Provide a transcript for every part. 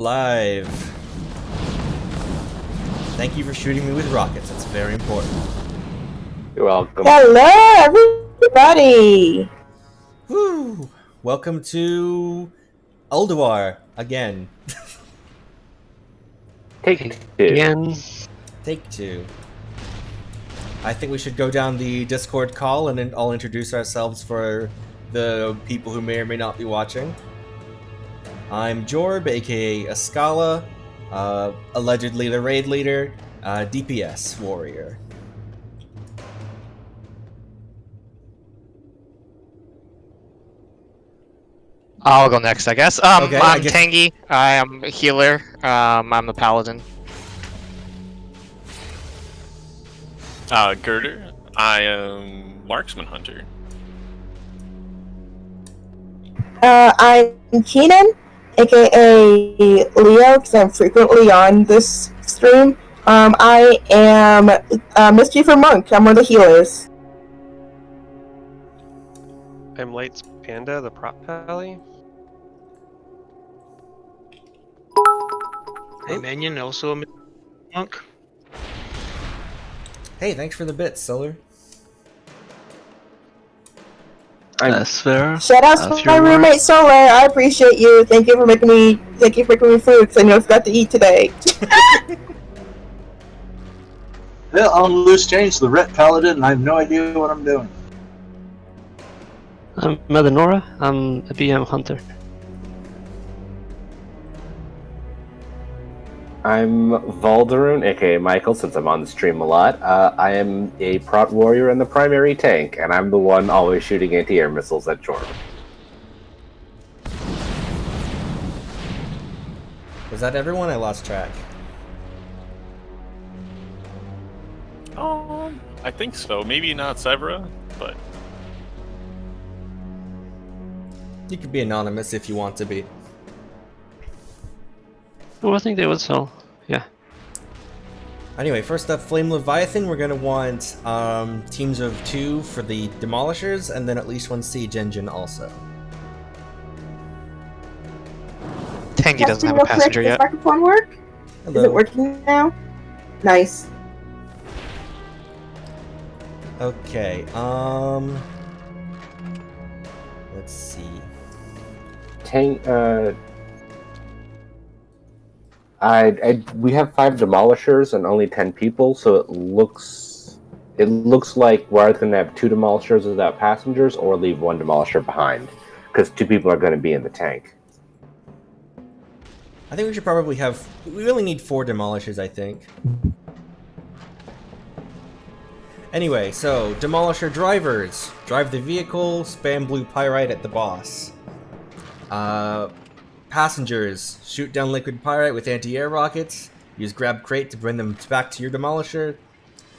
Live. Thank you for shooting me with rockets. That's very important. You're welcome. Hello, everybody! Woo! Welcome to Ulduar again. Take two. Again. Take two. I think we should go down the Discord call and then all introduce ourselves for the people who may or may not be watching. I'm Jorb, aka Ascala, allegedly the raid leader, DPS warrior. I'll go next, I guess. Okay, I I'm guess- Tangy. I am a healer. I'm the paladin. Girder. I am Marksman Hunter. I'm Keenan, aka Leo, because I'm frequently on this stream. I am Mischief Monk. I'm one of the healers. I'm Lights Panda, the prop pally. I'm Enion, also a monk. Hey, thanks for the bits, Solar. That's fair. Shout out to my roommate Solar. I appreciate you. Thank you for making me food, because I know I forgot to eat today. Well, I'm loose change, the Ret Paladin, and I have no idea what I'm doing. I'm Medanora. I'm a BM hunter. I'm Valdaroon, aka Michael, since I'm on the stream a lot. I am a prot warrior and the primary tank, and I'm the one always shooting anti-air missiles at Jorb. Was that everyone? I lost track. I think so. Maybe not Severa, but You could be anonymous if you want to be. Oh, I think they would sell. Yeah. Anyway, first up, Flame Leviathan. We're gonna want teams of 2 for the Demolishers, and then at least 1 Siege Engine also. Tangy doesn't have a Real quick, passenger does yet. microphone work? Hello. Is it working now? Nice. Okay, let's see. Tank, we have 5 demolishers and only 10 people, so it looks like we're either going to have 2 demolishers without passengers or leave 1 demolisher behind, because 2 people are going to be in the tank. I think we should probably have... We really need 4 Demolishers, I think. Anyway, so, Demolisher drivers. Drive the vehicle, spam blue pyrite at the boss. Passengers. Shoot down liquid pyrite with anti-air rockets. Use grab crate to bring them back to your Demolisher.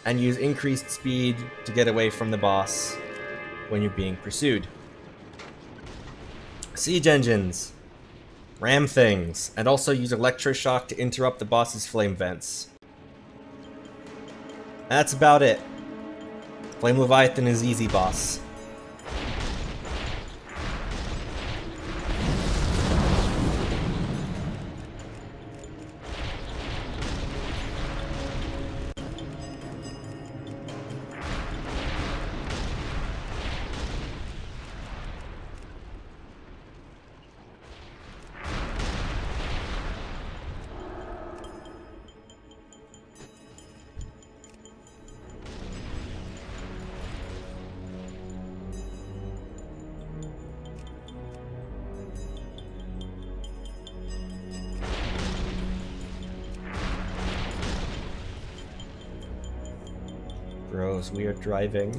And use increased speed to get away from the boss when you're being pursued. Siege engines. Ram things. And also use electroshock to interrupt the boss's flame vents. That's about it. Flame Leviathan is easy, boss. Bros, we are driving.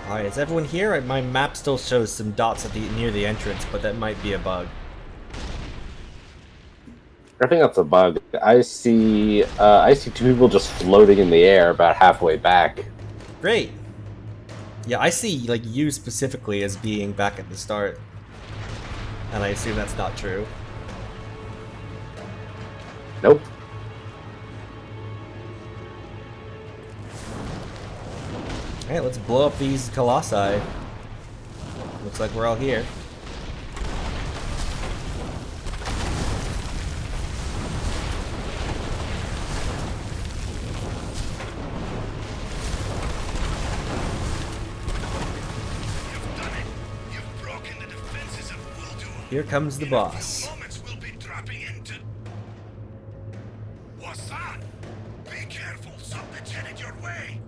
Alright, is everyone here? My map still shows some dots at near the entrance, but that might be a bug. I think that's a bug. I see 2 people just floating in the air about halfway back. Great. Yeah, I see like you specifically as being back at the start, and I assume that's not true. Nope. Alright, let's blow up these colossi. Looks like we're all here. Here comes the boss. What's that? Be careful, something's headed your way.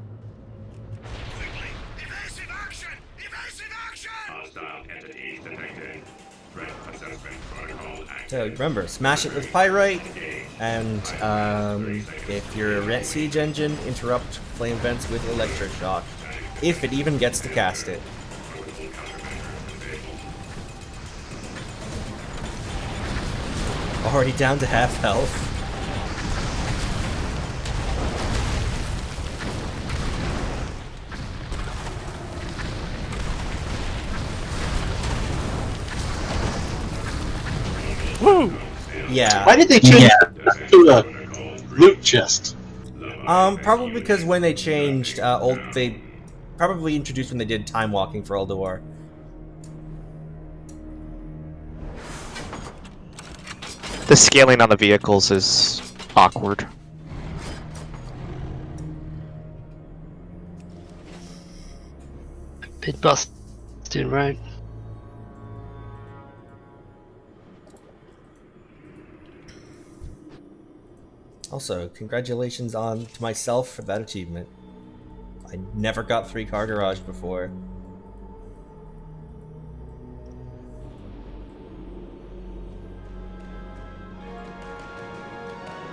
Quickly, evasive action! Evasive action! Hostile entities detected. Threat assessment protocol active. So remember, smash it with pyrite, and if you're a red siege engine, interrupt flame vents with electroshock, if it even gets to cast it. Already down to half health. Woo! Yeah. Why did they change it to a loot chest? Probably because when they changed they probably introduced when they did time walking for Old War. The scaling on the vehicles is awkward. Bit busted, right? Also, congratulations to myself for that achievement. I never got 3 car garage before.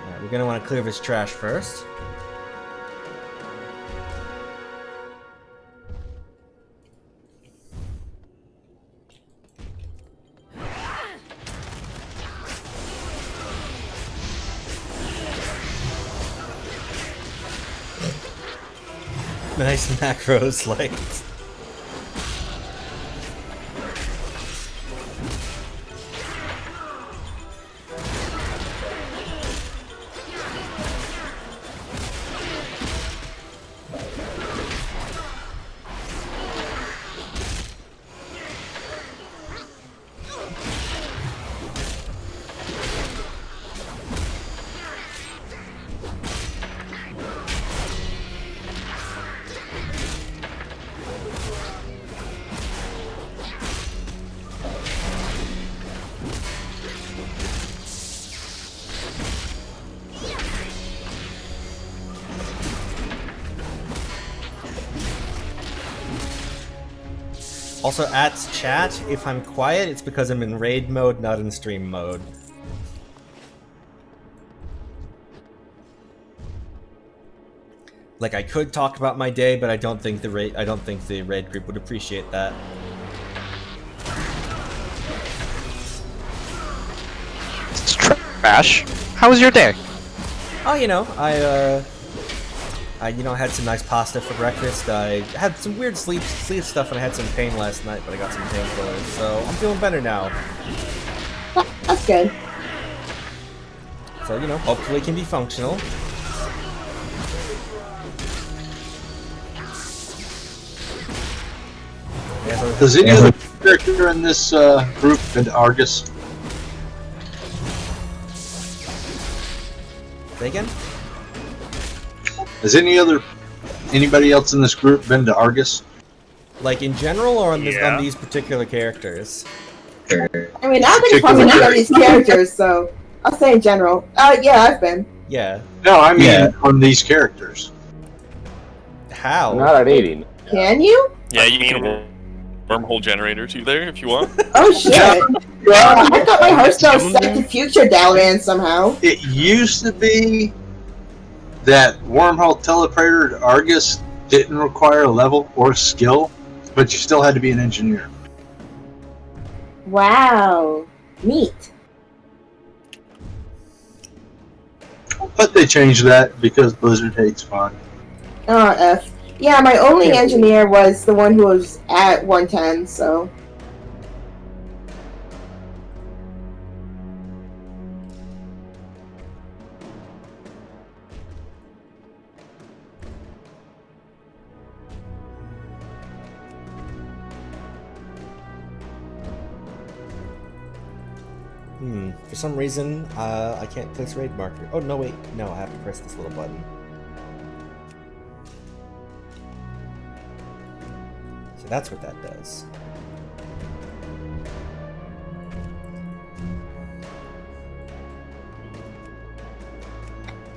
Alright, we're gonna want to clear this trash first. Nice macros, like. Also, at chat, if I'm quiet, it's because I'm in raid mode, not in stream mode. Like, I could talk about my day, but I don't think the raid group would appreciate that. It's trash. How was your day? Oh, you know, I had some nice pasta for breakfast. I had some weird sleep stuff, and I had some pain last night, but I got some painkillers, so I'm feeling better now. That's good. So, you know, hopefully it can be functional. Does any other character in this group been to Argus? Say again? Has anybody else in this group been to Argus? Like in general, or on these particular characters? I mean, I've been talking about these characters, so I'll say in general. Yeah, I've been. Yeah. No, I mean on these characters. How? Not at 80. Can you? Yeah, you can wormhole generator too there if you want. Oh shit! I thought my Hearthstone was set to future Dalaran somehow. It used to be that wormhole teleporter to Argus didn't require a level or skill, but you still had to be an engineer. Wow, neat. But they changed that because Blizzard hates fun. Oh, F. Yeah, my only engineer was the one who was at 110, so. For some reason, I can't place raid marker. Oh, no, wait. No, I have to press this little button. So that's what that does.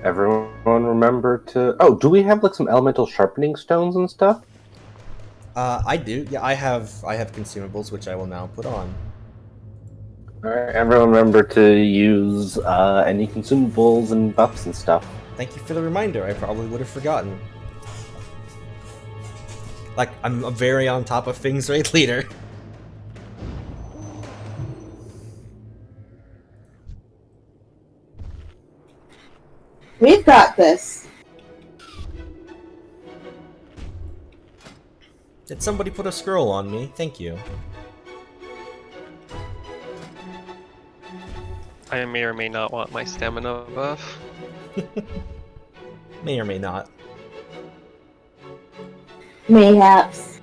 Everyone remember to... Oh, do we have like some elemental sharpening stones and stuff? I do. Yeah, I have consumables, which I will now put on. Alright, everyone remember to use any consumables and buffs and stuff. Thank you for the reminder. I probably would have forgotten. Like, I'm a very on top of things raid leader. We've got this. Did somebody put a scroll on me? Thank you. I may or may not want my stamina buff. May or may not. Mayhaps.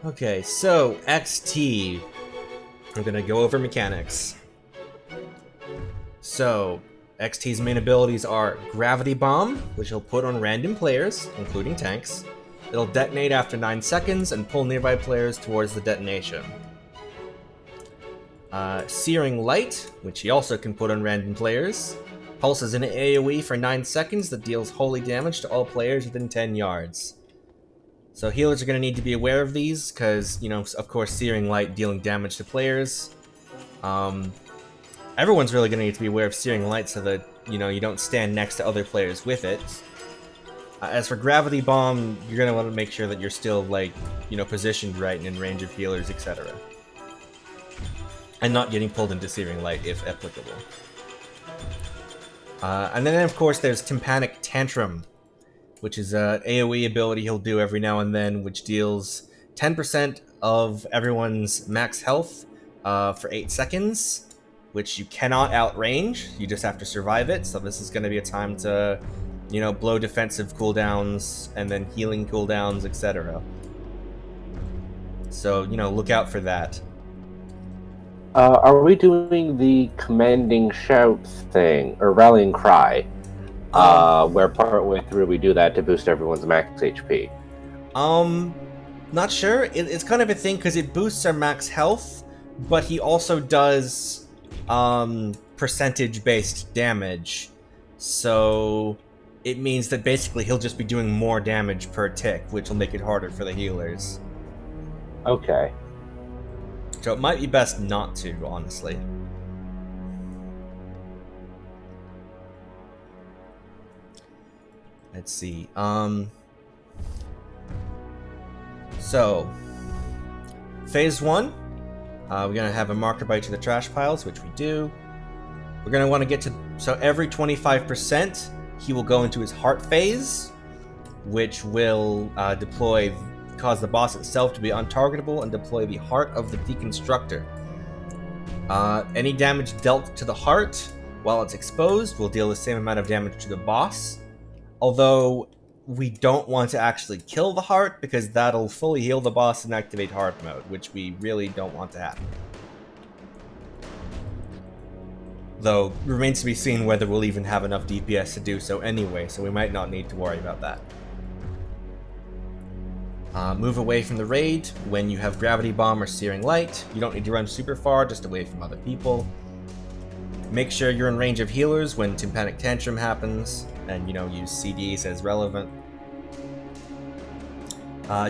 Okay, so XT. I'm gonna go over mechanics. So, XT's main abilities are Gravity Bomb, which he'll put on random players, including tanks. It'll detonate after 9 seconds and pull nearby players towards the detonation. Searing Light, which he also can put on random players. Pulses an AoE for 9 seconds that deals holy damage to all players within 10 yards. So healers are going to need to be aware of these, because, you know, of course, Searing Light dealing damage to players. Everyone's really going to need to be aware of Searing Light so that, you know, you don't stand next to other players with it. As for Gravity Bomb, you're going to want to make sure that you're still, like, you know, positioned right and in range of healers, etc. And not getting pulled into Searing Light if applicable. And then, of course, there's Tympanic Tantrum, which is an AoE ability he'll do every now and then, which deals 10% of everyone's max health for 8 seconds, which you cannot outrange. You just have to survive it. So this is going to be a time to, you know, blow defensive cooldowns and then healing cooldowns, etc. So, you know, look out for that. Are we doing the commanding shout thing, or rallying cry? Where partway through we do that to boost everyone's max HP? Not sure. It's kind of a thing because it boosts our max health, but he also does percentage-based damage. So it means that basically he'll just be doing more damage per tick, which will make it harder for the healers. Okay. So it might be best not to, honestly. Let's see. So, phase 1, we're gonna have a marker by each of the trash piles, which we do. We're gonna want to get to, so every 25%, he will go into his heart phase, which will cause the boss itself to be untargetable and deploy the heart of the deconstructor. Any damage dealt to the heart while it's exposed will deal the same amount of damage to the boss, although we don't want to actually kill the heart because that'll fully heal the boss and activate heart mode, which we really don't want to happen. Though, remains to be seen whether we'll even have enough DPS to do so anyway, so we might not need to worry about that. Move away from the raid when you have Gravity Bomb or Searing Light. You don't need to run super far, just away from other people. Make sure you're in range of healers when Tympanic Tantrum happens, and, you know, use CDs as relevant.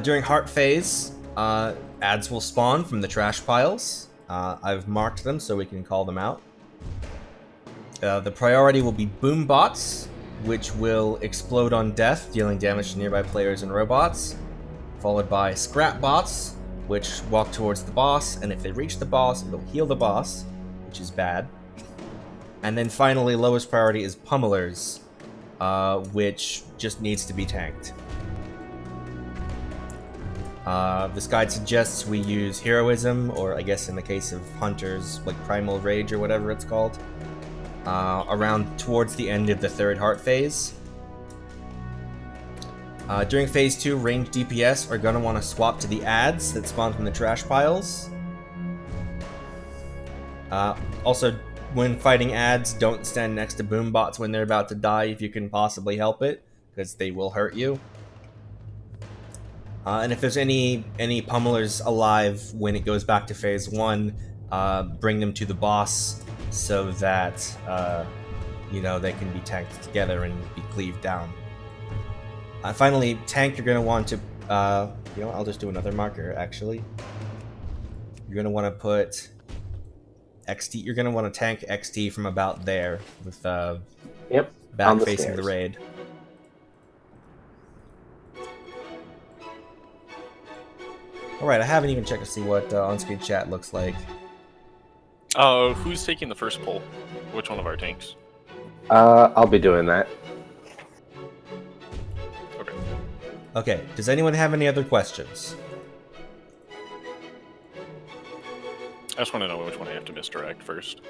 During Heart Phase, ads will spawn from the trash piles. I've marked them so we can call them out. The priority will be Boom Bots, which will explode on death, dealing damage to nearby players and robots. Followed by Scrap Bots, which walk towards the boss, and if they reach the boss, it'll heal the boss, which is bad. And then finally, lowest priority is pummelers, which just needs to be tanked. This guide suggests we use heroism, or I guess in the case of hunters, like primal rage or whatever it's called, around towards the end of the third heart phase. During phase 2, ranged DPS are going to want to swap to the adds that spawn from the trash piles. Also, when fighting adds, don't stand next to boombots when they're about to die if you can possibly help it, because they will hurt you. And if there's any pummelers alive when it goes back to phase 1, bring them to the boss so that, they can be tanked together and be cleaved down. Finally, tank, you're going to want to, I'll just do another marker, actually. You're going to want to put XT, you're going to want to tank XT from about there, with, back facing the raid. Alright, I haven't even checked to see what on-screen chat looks like. Who's taking the first pull? Which one of our tanks? I'll be doing that. Okay, does anyone have any other questions? I just want to know which one I have to misdirect first.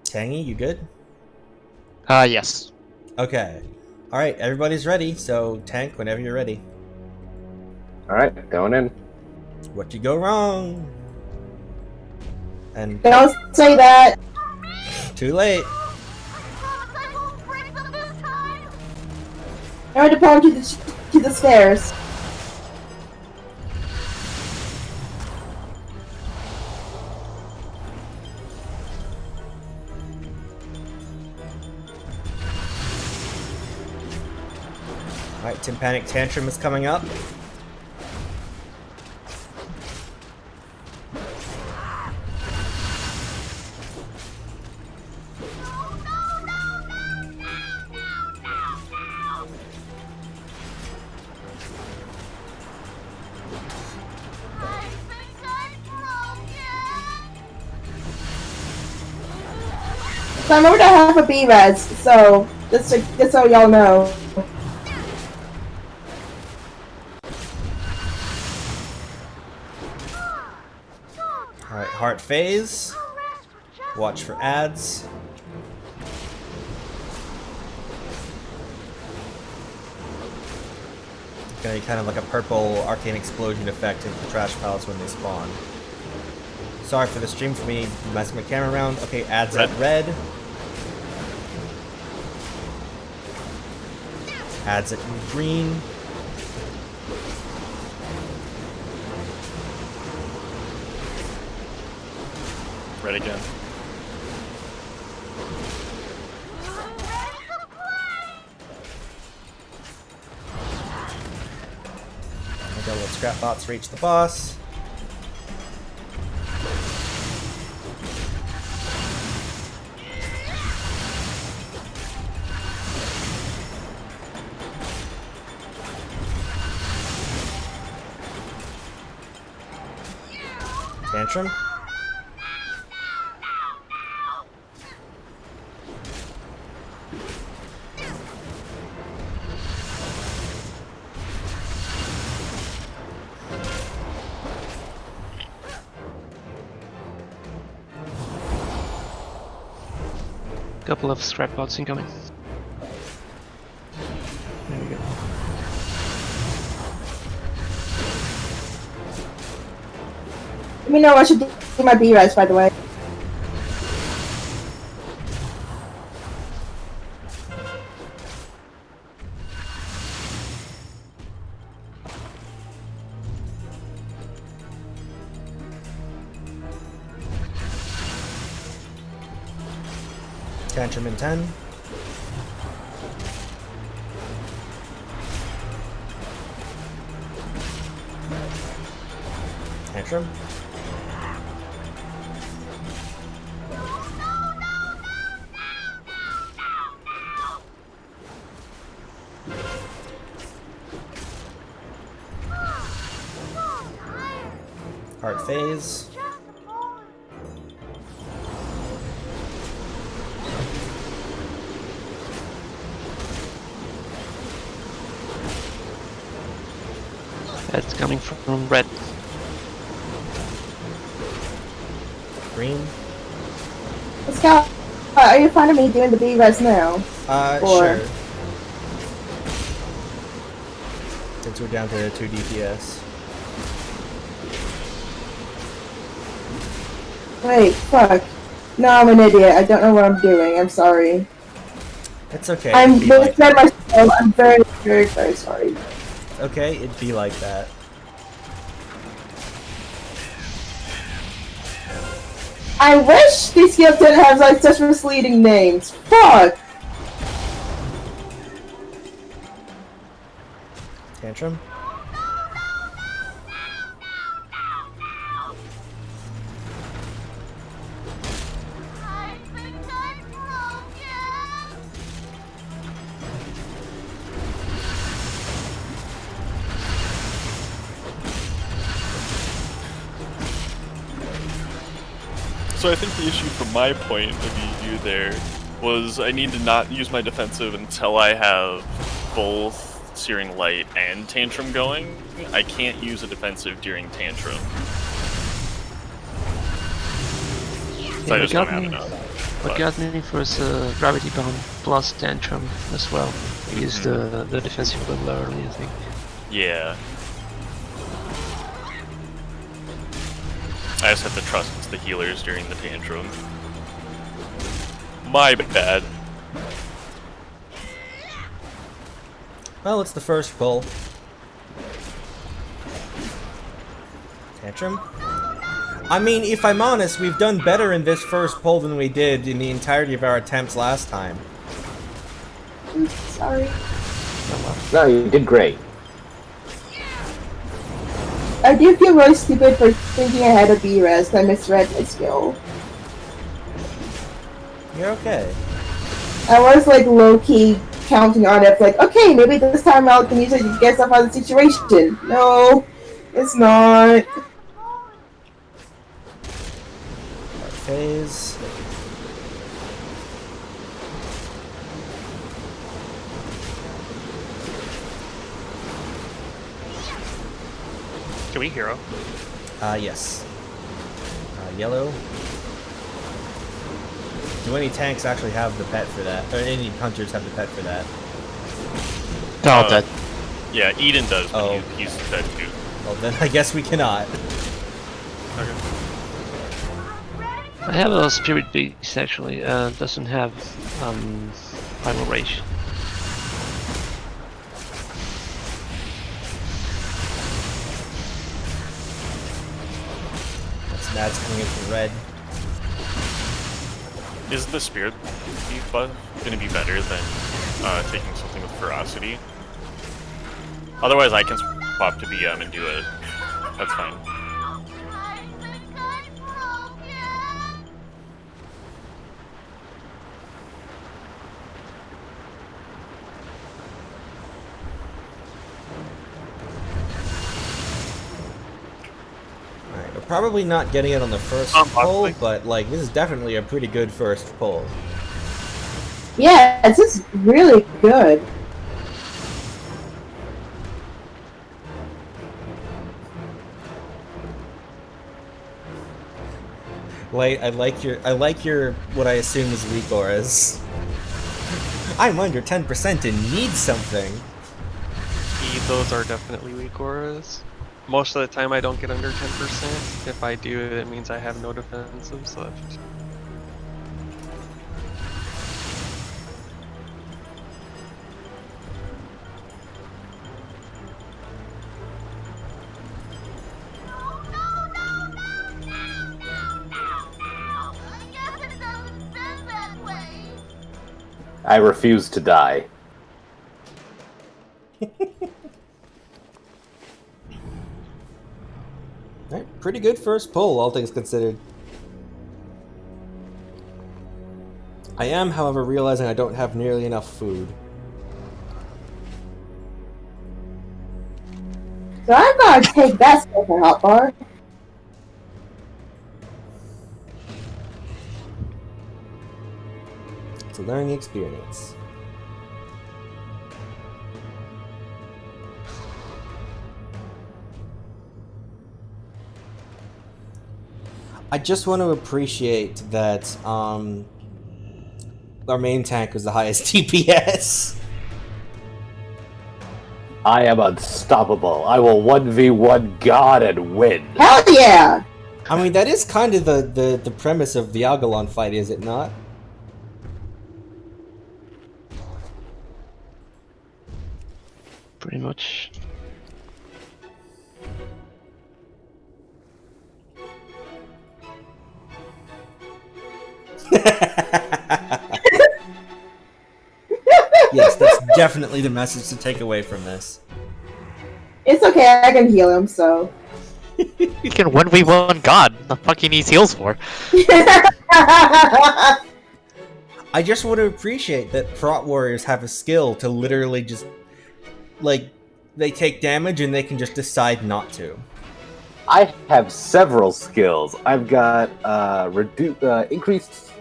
Tangy, you good? Yes. Okay. Alright, everybody's ready, so tank whenever you're ready. Alright, going in. What you go wrong? And Don't say that. too late. I had to pull him to the stairs. Alright, Tympanic Tantrum is coming up. So I'm over to half a B-res, so just so y'all know. Alright, heart phase. Watch for ads. Gonna be kind of like a purple arcane explosion effect into the trash piles when they spawn. Sorry for the stream for me messing my camera around. Okay, ads at red. Ads at green. Red again. I gotta let scrap bots reach the boss. Tantrum. Couple of scrap bots incoming. There we go. Let me know I should do my B-res, by the way. Tantrum in 10. Tantrum. Heart phase. That's coming from red. Green. Scout, are you fine with me doing the B-res now? Or- Sure. Since we're down to 2 DPS. Wait, fuck. No, I'm an idiot. I don't know what I'm doing. I'm sorry. It's okay. I'm it'd be like that. myself. I'm very, very, very sorry. Okay, it'd be like that. I wish these skills didn't have like such misleading names. Fuck. Tantrum. So I think the issue from my point of view there was I need to not use my defensive until I have both Searing Light and Tantrum going. I can't use a defensive during Tantrum. So I just don't have enough. What got me was Gravity Bound plus Tantrum as well. I used the defensive a little early, I think. Yeah. I just have to trust the healers during the Tantrum. My bad. Well, it's the first pull. Tantrum? I mean, if I'm honest, we've done better in this first pull than we did in the entirety of our attempts last time. I'm sorry. No, you did great. I do feel really stupid for thinking I had a B-res. I misread my skill. You're okay. I was like low-key counting on it, like, okay, maybe this time I can use it to get stuff out of the situation. No, it's not. Phase. Can we hero? Yes. Yellow. Do any tanks actually have the pet for that? Or any hunters have the pet for that? They're all dead. Yeah, Eden does, but Oh. he's dead too. Well, then I guess we cannot. Okay. I have a Spirit Beast actually, doesn't have Primal Rage. That's Mads coming in from red. Is the Spirit Beast buff going to be better than taking something with Ferocity? Otherwise, I can swap to BM and do it. That's fine. Alright, we're probably not getting it on the first pull, but like this is definitely a pretty good first pull. Yeah, this is really good. I like your what I assume is weak auras. I'm under 10% and need something. Those are definitely weak auras. Most of the time I don't get under 10%. If I do, it means I have no defensives left. I refuse to die. Alright, pretty good first pull, all things considered. I am, however, realizing I don't have nearly enough food. So I'm gonna take that super hot bar. It's a learning experience. I just want to appreciate that our main tank was the highest DPS. I am unstoppable. I will 1v1 God and win. Hell yeah! I mean, that is kind of the premise of the Algalon fight, is it not? Pretty much. Yes, that's definitely the message to take away from this. It's okay, I can heal him, so. You can 1v1 God. The fuck he needs heals for? I just want to appreciate that Prot Warriors have a skill to literally just, like, they take damage and they can just decide not to. I have several skills. I've got increased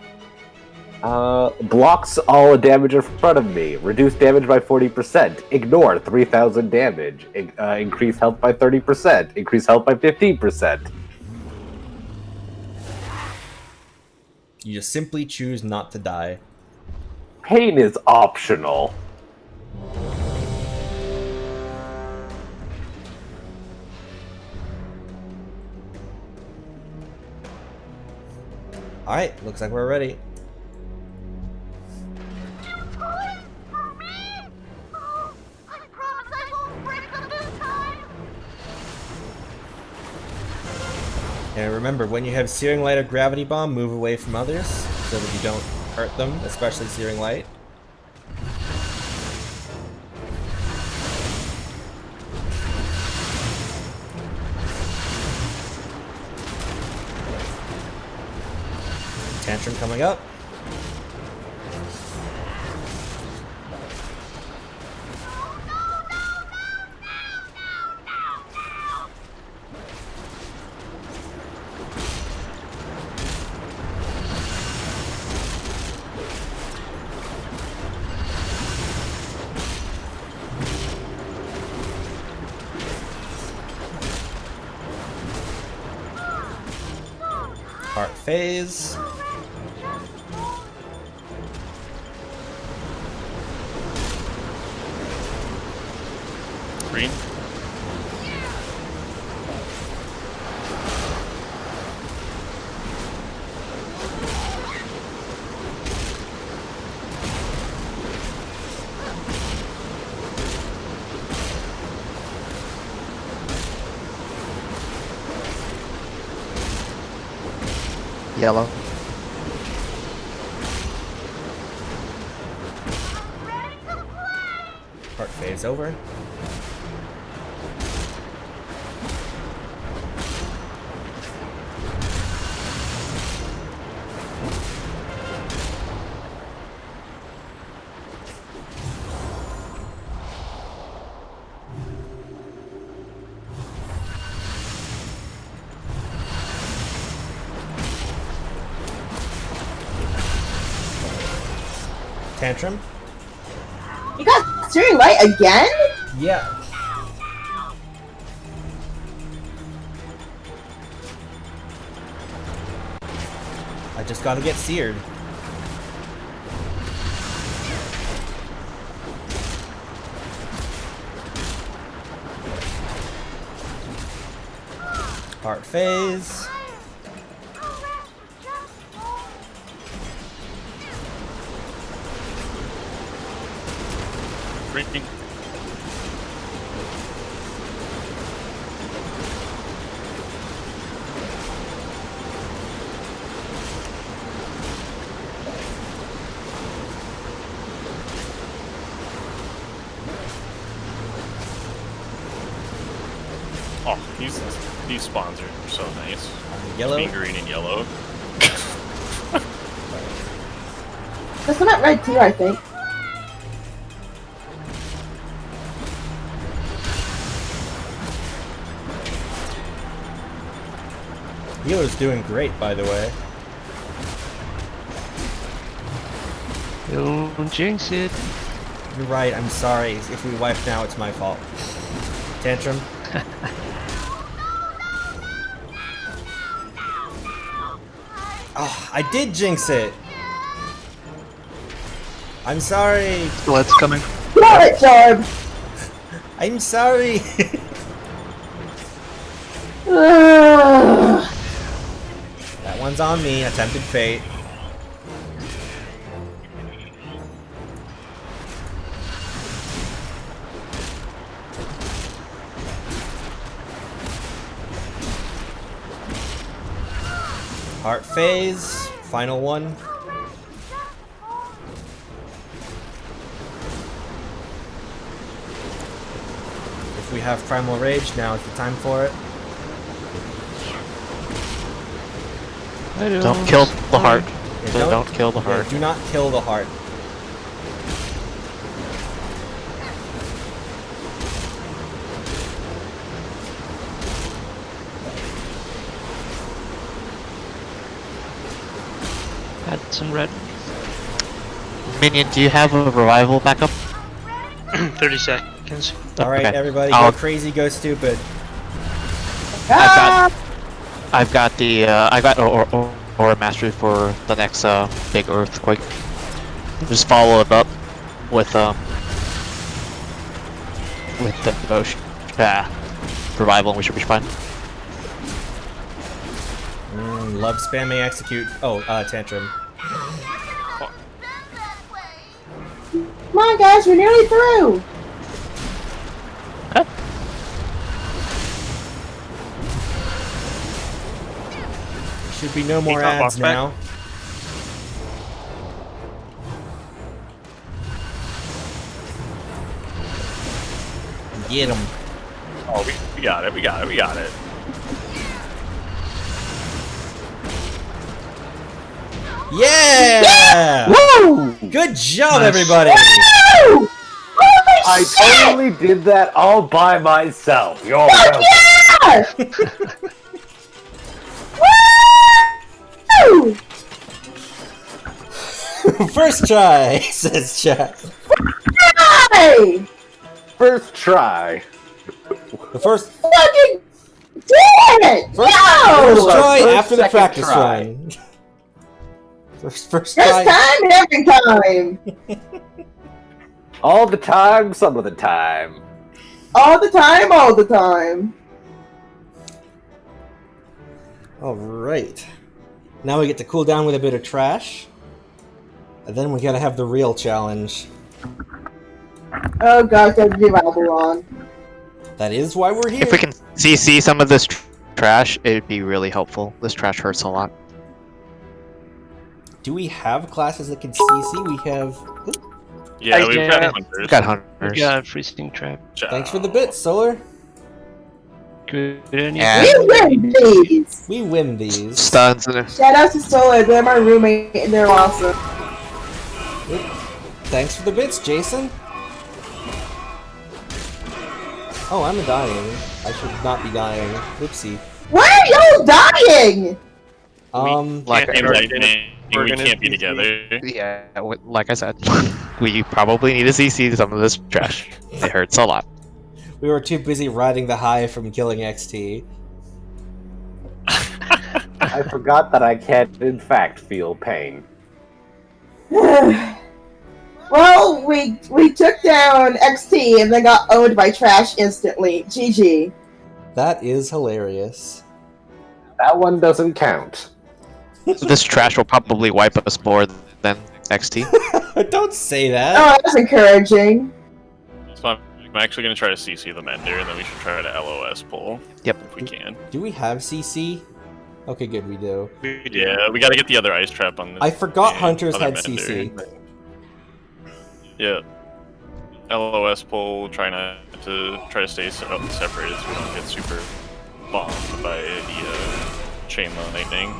blocks all damage in front of me. Reduce damage by 40%. Ignore 3,000 damage. Increase health by 30%. Increase health by 15%. You just simply choose not to die. Pain is optional. Alright, looks like we're ready. And remember, when you have Searing Light or Gravity Bomb, move away from others so that you don't hurt them, especially Searing Light. Tantrum coming up. Heart phase. Green. Yellow. Heart phase over. Tantrum? You got Searing Light again? Yeah. I just gotta get seared. Heart phase. Green. Oh, these spawns are so nice. Yellow. Being green and yellow. That's not red too, I think. Healer's doing great, by the way. Don't jinx it. You're right, I'm sorry. If we wipe now, it's my fault. Tantrum. Oh, I did jinx it! I'm sorry! Let's coming. Got it, Jorb! I'm sorry! Ugh. That one's on me, attempted fate. Heart phase, final one. If we have Primal Rage, now is the time for it. Don't kill the heart. Yeah, Don't kill the yeah, heart. do not kill the heart. Add some red. Minion, do you have a revival backup? 30 seconds. Alright, Okay. everybody, I'll- go crazy, go stupid. I've got the I got Aura Mastery for the next big earthquake. Just follow it up with the devotion, revival, and we should be fine. Love spam may execute. Oh, Tantrum. Come on, guys, we're nearly through! Should be no more got ads box back? now. Get him. Oh, we got it. We got it. We got it. Yeah! Woo! Good job, Nice. everybody! Woo! Holy I shit! totally did that all by myself. You're welcome. Yeah! Woo! First try, says chat. Hey! First try. The first Fucking did it! First Yo! try First, after the second practice try. run. First This try. time and every time! All the time, some of the time. All the time, all the time. Alright. Now we get to cool down with a bit of trash. And then we gotta have the real challenge. Oh gosh, that's revival on. That is why we're here. If we can CC some of this trash, it'd be really helpful. This trash hurts a lot. Do we have classes that can CC? We have... Yeah, we've got Yeah. hunters. We've got hunters. Yeah, freezing trap. Thanks for the bits, Solar. Good on you. Yeah. We win these! We win these. Stuns and Shout out to Solar, they're my roommate and they're awesome. Thanks for the bits, Jason. Oh, I'm dying. I should not be dying. Oopsie. Why are y'all dying? like And lightning, We're we gonna can't be CC. together. yeah, like I said, we probably need to CC some of this trash. It hurts a lot. we were too busy riding the high from killing XT. I forgot that I can't, in fact, feel pain. Well, we took down XT and then got owned by trash instantly. GG. That is hilarious. That one doesn't count. This trash will probably wipe us more than XT. Don't say that. Oh, that's encouraging. So I'm actually going to try to CC the Mender, and then we should try to LOS pull. Yep. If we can. Do we have CC? Okay, good, we do. Yeah, we got to get the other ice trap on this. I forgot yeah, Hunters other had Mender. CC. Yeah. LOS pull, try to stay separated so we don't get super bombed by the chain lightning.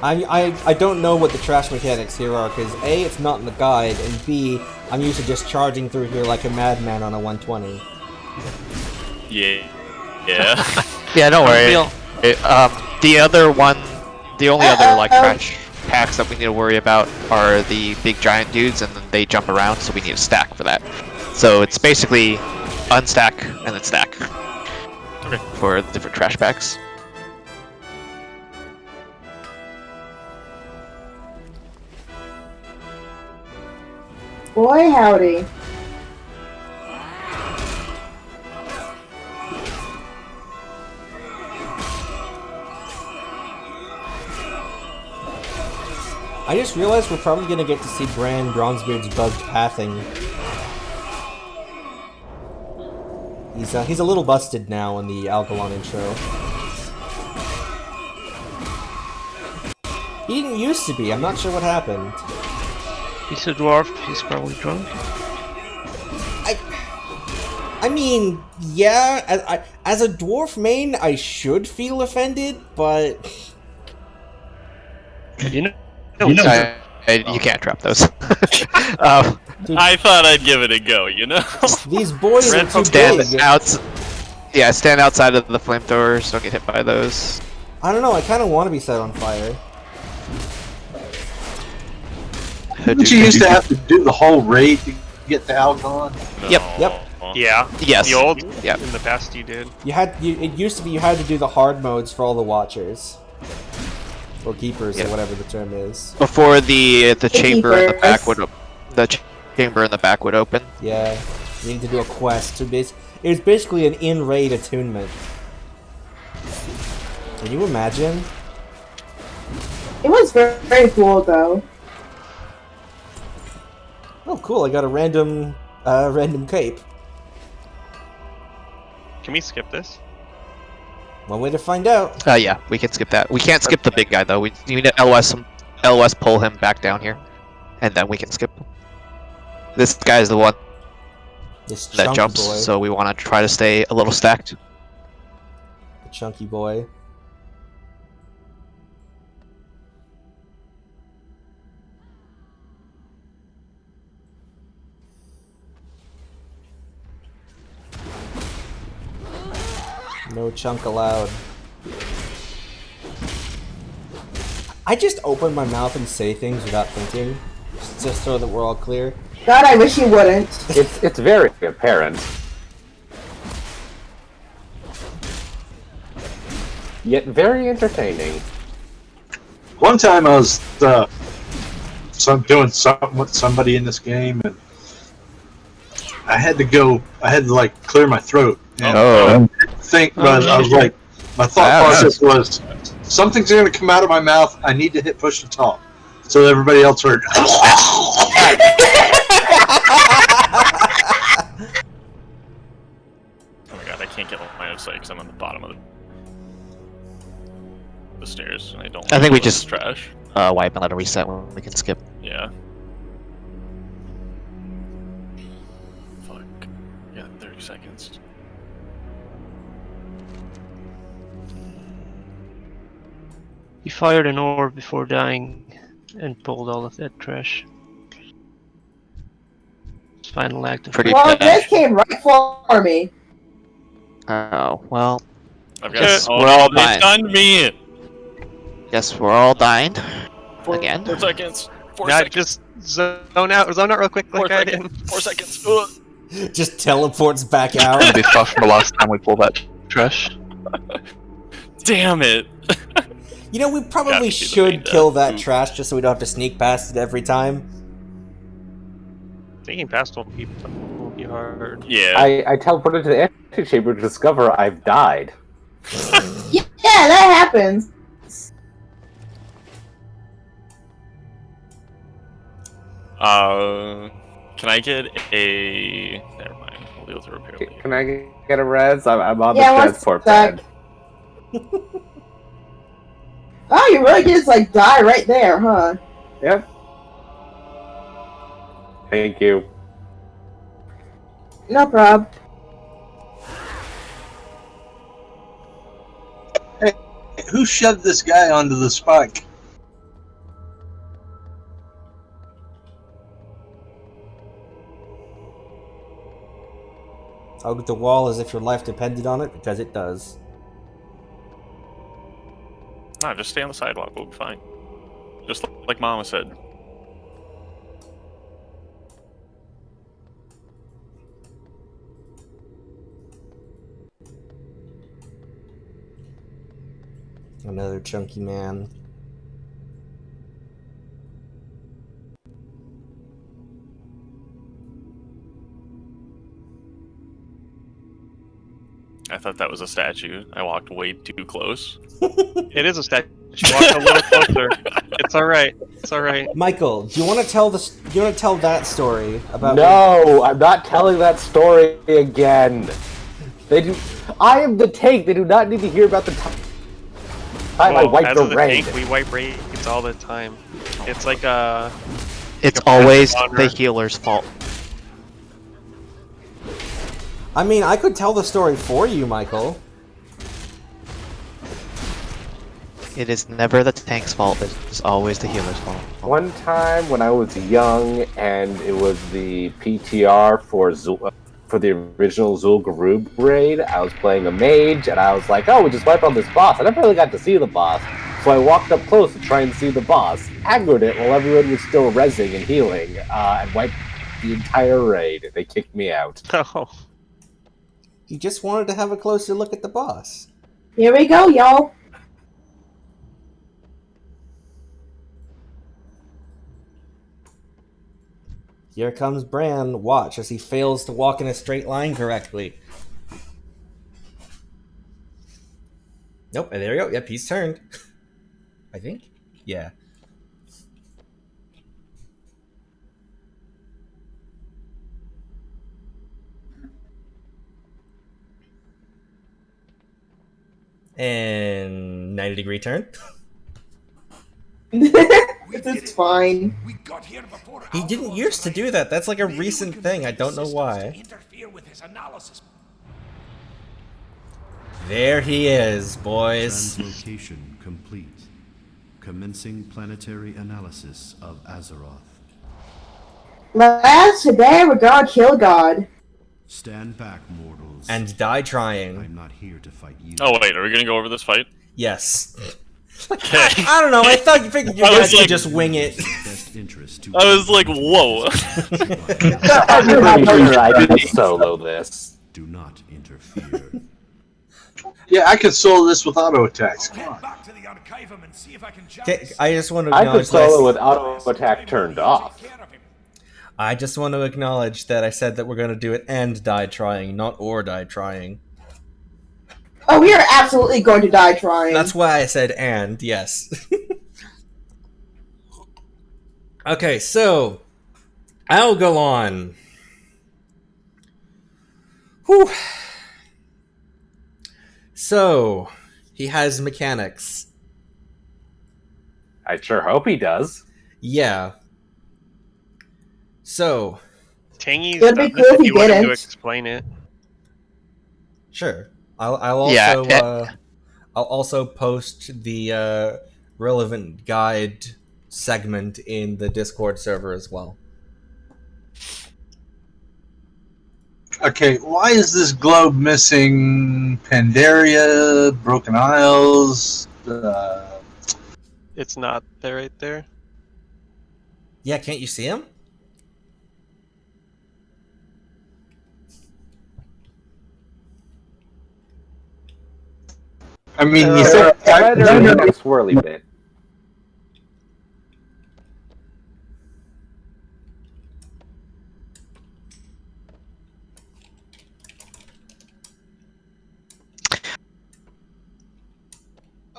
I don't know what the trash mechanics here are, because A, it's not in the guide, and B, I'm used to just charging through here like a madman on a 120. Yeah. Yeah. Yeah, don't worry. The only other like trash packs that we need to worry about are the big giant dudes, and then they jump around, so we need a stack for that. So it's basically unstack and then stack. Okay. For the different trash packs. Boy, howdy. I just realized we're probably gonna get to see Bran Bronzebeard's bugged pathing. He's a little busted now in the Algalon intro. He didn't used to be, I'm not sure what happened. He's a dwarf, he's probably drunk. I mean, yeah, as a dwarf main, I should feel offended, but... You can't drop those. I thought I'd give it a go, you know? These boys are too stand big. stand outside of the flamethrowers, don't get hit by those. I don't know, I kind of want to be set on fire. Didn't you used to have to do the whole raid to get the Algalon? No. Yep. Yeah. Yes. The old. Yep. In the past, you did. It used to be you had to do the hard modes for all the Watchers. Or Keepers, or whatever the term is. Before the chamber in the Keepers. back would chamber in the back would open. Yeah, you need to do a quest. It was basically an in-raid attunement. Can you imagine? It was very, very cool, though. Oh, cool! I got a random cape. Can we skip this? One way to find out. Yeah, we can skip that. We can't skip the big guy though. We need to LOS pull him back down here, and then we can skip. This guy's the one This that chunky jumps, boy. so we want to try to stay a little stacked. The chunky boy. No chunk allowed. I just open my mouth and say things without thinking, just so that we're all clear. God, I wish you wouldn't. It's very apparent. Yet very entertaining. One time I was doing something with somebody in this game, and I had to like clear my throat. And I was like, my thought process was, something's going to come out of my mouth. I need to hit push to talk, so everybody else heard. Oh my god, I can't get line of sight because I'm on the bottom of the stairs, and I don't. I think we this just trash. wipe and let it reset when we can skip. Yeah. Fuck. Yeah, 30 seconds. He fired an orb before dying and pulled all of that trash. His final act of Pretty Well, bad. this came right for me. Oh well. I've Guess got. we're all they dying. stunned me. Guess we're all dying again. 4 seconds. 4 Not seconds. just zone out real quick, 4 like I seconds. did. 4 seconds. Ugh. Just teleports back out. It'll be tough from the last time we pulled that trash. Damn it. You know, we Gotta probably be the should main kill death. that trash just so we don't have to sneak past it every time. Sneaking past won't be hard. Yeah. I teleported to the antechamber to discover I've died. Yeah, that happens. Can I get a? Never mind. We'll deal with the repair later. Can I get a res? I'm on Yeah, the one transport sec. pad. Oh, you really just like die right there, huh? Yep. Thank you. No problem. Who shoved this guy onto the spike? Hug the wall as if your life depended on it, because it does. Nah, just stay on the sidewalk. We'll be fine. Just like Mama said. Another chunky man. I thought that was a statue. I walked way too close. It is a statue. Walk a little closer. It's all right. It's all right. Michael, do you want to tell that story about? No, I'm not telling that story again. They do. I am the tank. They do not need to hear about the time I wiped as the a raid. tank, we wipe raids all the time. It's like a. It's like a always badge of the honor. healer's fault. I mean, I could tell the story for you, Michael. It is never the tank's fault. It's always the healer's fault. One time when I was young, and it was the PTR for the original Zul'Gurub raid, I was playing a mage, and I was like, "Oh, we just wiped on this boss." I never really got to see the boss, so I walked up close to try and see the boss, aggroed it while everyone was still rezzing and healing, and wiped the entire raid. They kicked me out. Oh. You just wanted to have a closer look at the boss. Here we go, y'all. Here comes Bran. Watch as he fails to walk in a straight line correctly. Nope, and there we go. Yep, he's turned. I think? Yeah. And 90-degree turn. It's fine. We got here before He didn't used to do that. That's like a recent thing. I don't know why. interfere with his analysis. There he is, boys. Translocation complete. Commencing planetary analysis of Azeroth. Lads, today we're gonna kill God. Stand back, mortals. And die trying. I'm not here to fight you. Oh wait, are we gonna go over this fight? Yes. Okay. I don't know. I thought you figured you I was guys could like- just wing it. Best interest to I was like, whoa. I did solo this. Do not interfere. Yeah, I could solo this with auto attacks. Come Head on. back to the archivum and see if I can jump. Okay, I just want to I could acknowledge solo that. with auto attack turned off. I just want to acknowledge that I said that we're going to do it and die trying, not or die trying. Oh, we are absolutely going to die trying. That's why I said and, yes. Okay, so I'll go on. Whew. So, he has mechanics. I sure hope he does. Yeah. So, Tangy's It'd be done this cool if if he you want him to didn't. explain it. sure. I'll also Yeah, I'll also post the relevant guide segment in the Discord server as well. Okay, why is this globe missing Pandaria, Broken Isles? It's not there right there. Yeah, can't you see him? I mean, you Right said there in that swirly bit.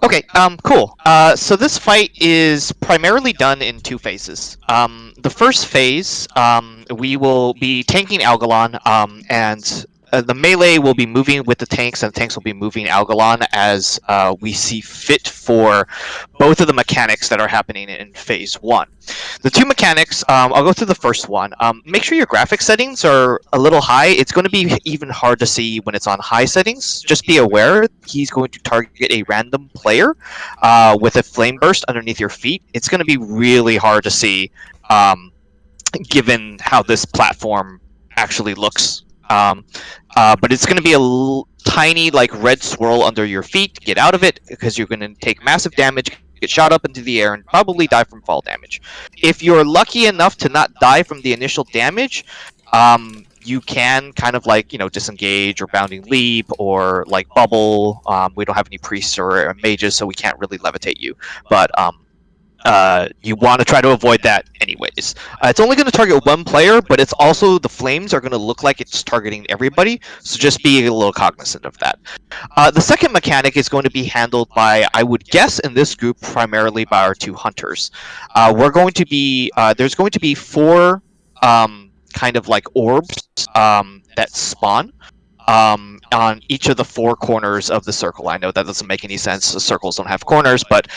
Okay, cool. So this fight is primarily done in two phases. The first phase, we will be tanking Algalon, and the melee will be moving with the tanks, and the tanks will be moving Algalon as we see fit for both of the mechanics that are happening in phase 1. The two mechanics, I'll go through the first one. Make sure your graphics settings are a little high. It's going to be even hard to see when it's on high settings. Just be aware he's going to target a random player with a flame burst underneath your feet. It's going to be really hard to see given how this platform actually looks. But it's going to be a tiny like red swirl under your feet. Get out of it because you're going to take massive damage, get shot up into the air, and probably die from fall damage. If you're lucky enough to not die from the initial damage, you can kind of like, disengage or bounding leap or like bubble. We don't have any priests or mages, so we can't really levitate you. But you want to try to avoid that anyways. It's only going to target one player, but it's also the flames are going to look like it's targeting everybody, so just be a little cognizant of that. The second mechanic is going to be handled by, I would guess in this group, primarily by our two hunters. We're going to be, there's going to be 4 kind of like orbs that spawn on each of the 4 corners of the circle. I know that doesn't make any sense. The circles don't have corners, but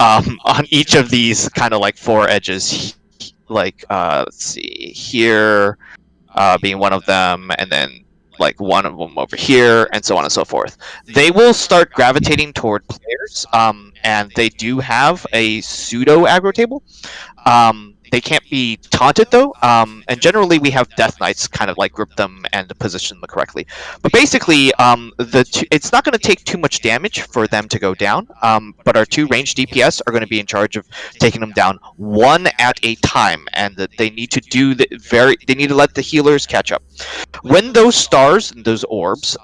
on each of these kind of like 4 edges, like let's see, here being one of them, and then like one of them over here, and so on and so forth. They will start gravitating toward players, and they do have a pseudo aggro table. They can't be taunted though, and generally we have Death Knights kind of like grip them and position them correctly. But basically, it's not going to take too much damage for them to go down, but our 2 ranged DPS are going to be in charge of taking them down one at a time, and they need to do they need to let the healers catch up. When those stars and those orbs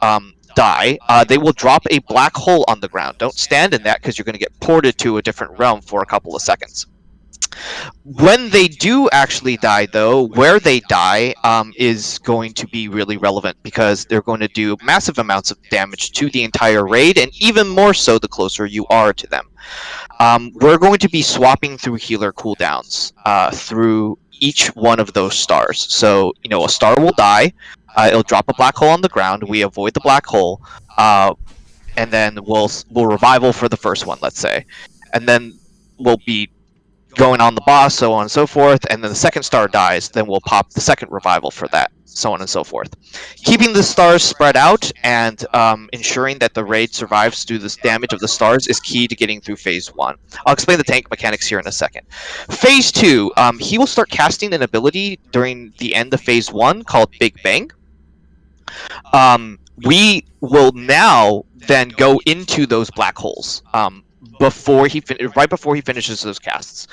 die, they will drop a black hole on the ground. Don't stand in that because you're going to get ported to a different realm for a couple of seconds. When they do actually die, though, where they die is going to be really relevant because they're going to do massive amounts of damage to the entire raid, and even more so the closer you are to them. We're going to be swapping through healer cooldowns through each one of those stars. So, a star will die, it'll drop a black hole on the ground, we avoid the black hole, and then we'll revival for the first one, let's say. And then we'll be going on the boss, so on and so forth, and then the second star dies, then we'll pop the second revival for that, so on and so forth. Keeping the stars spread out and ensuring that the raid survives through this damage of the stars is key to getting through phase 1. I'll explain the tank mechanics here in a second. Phase 2, he will start casting an ability during the end of phase 1 called Big Bang. We will now then go into those black holes right before he finishes those casts.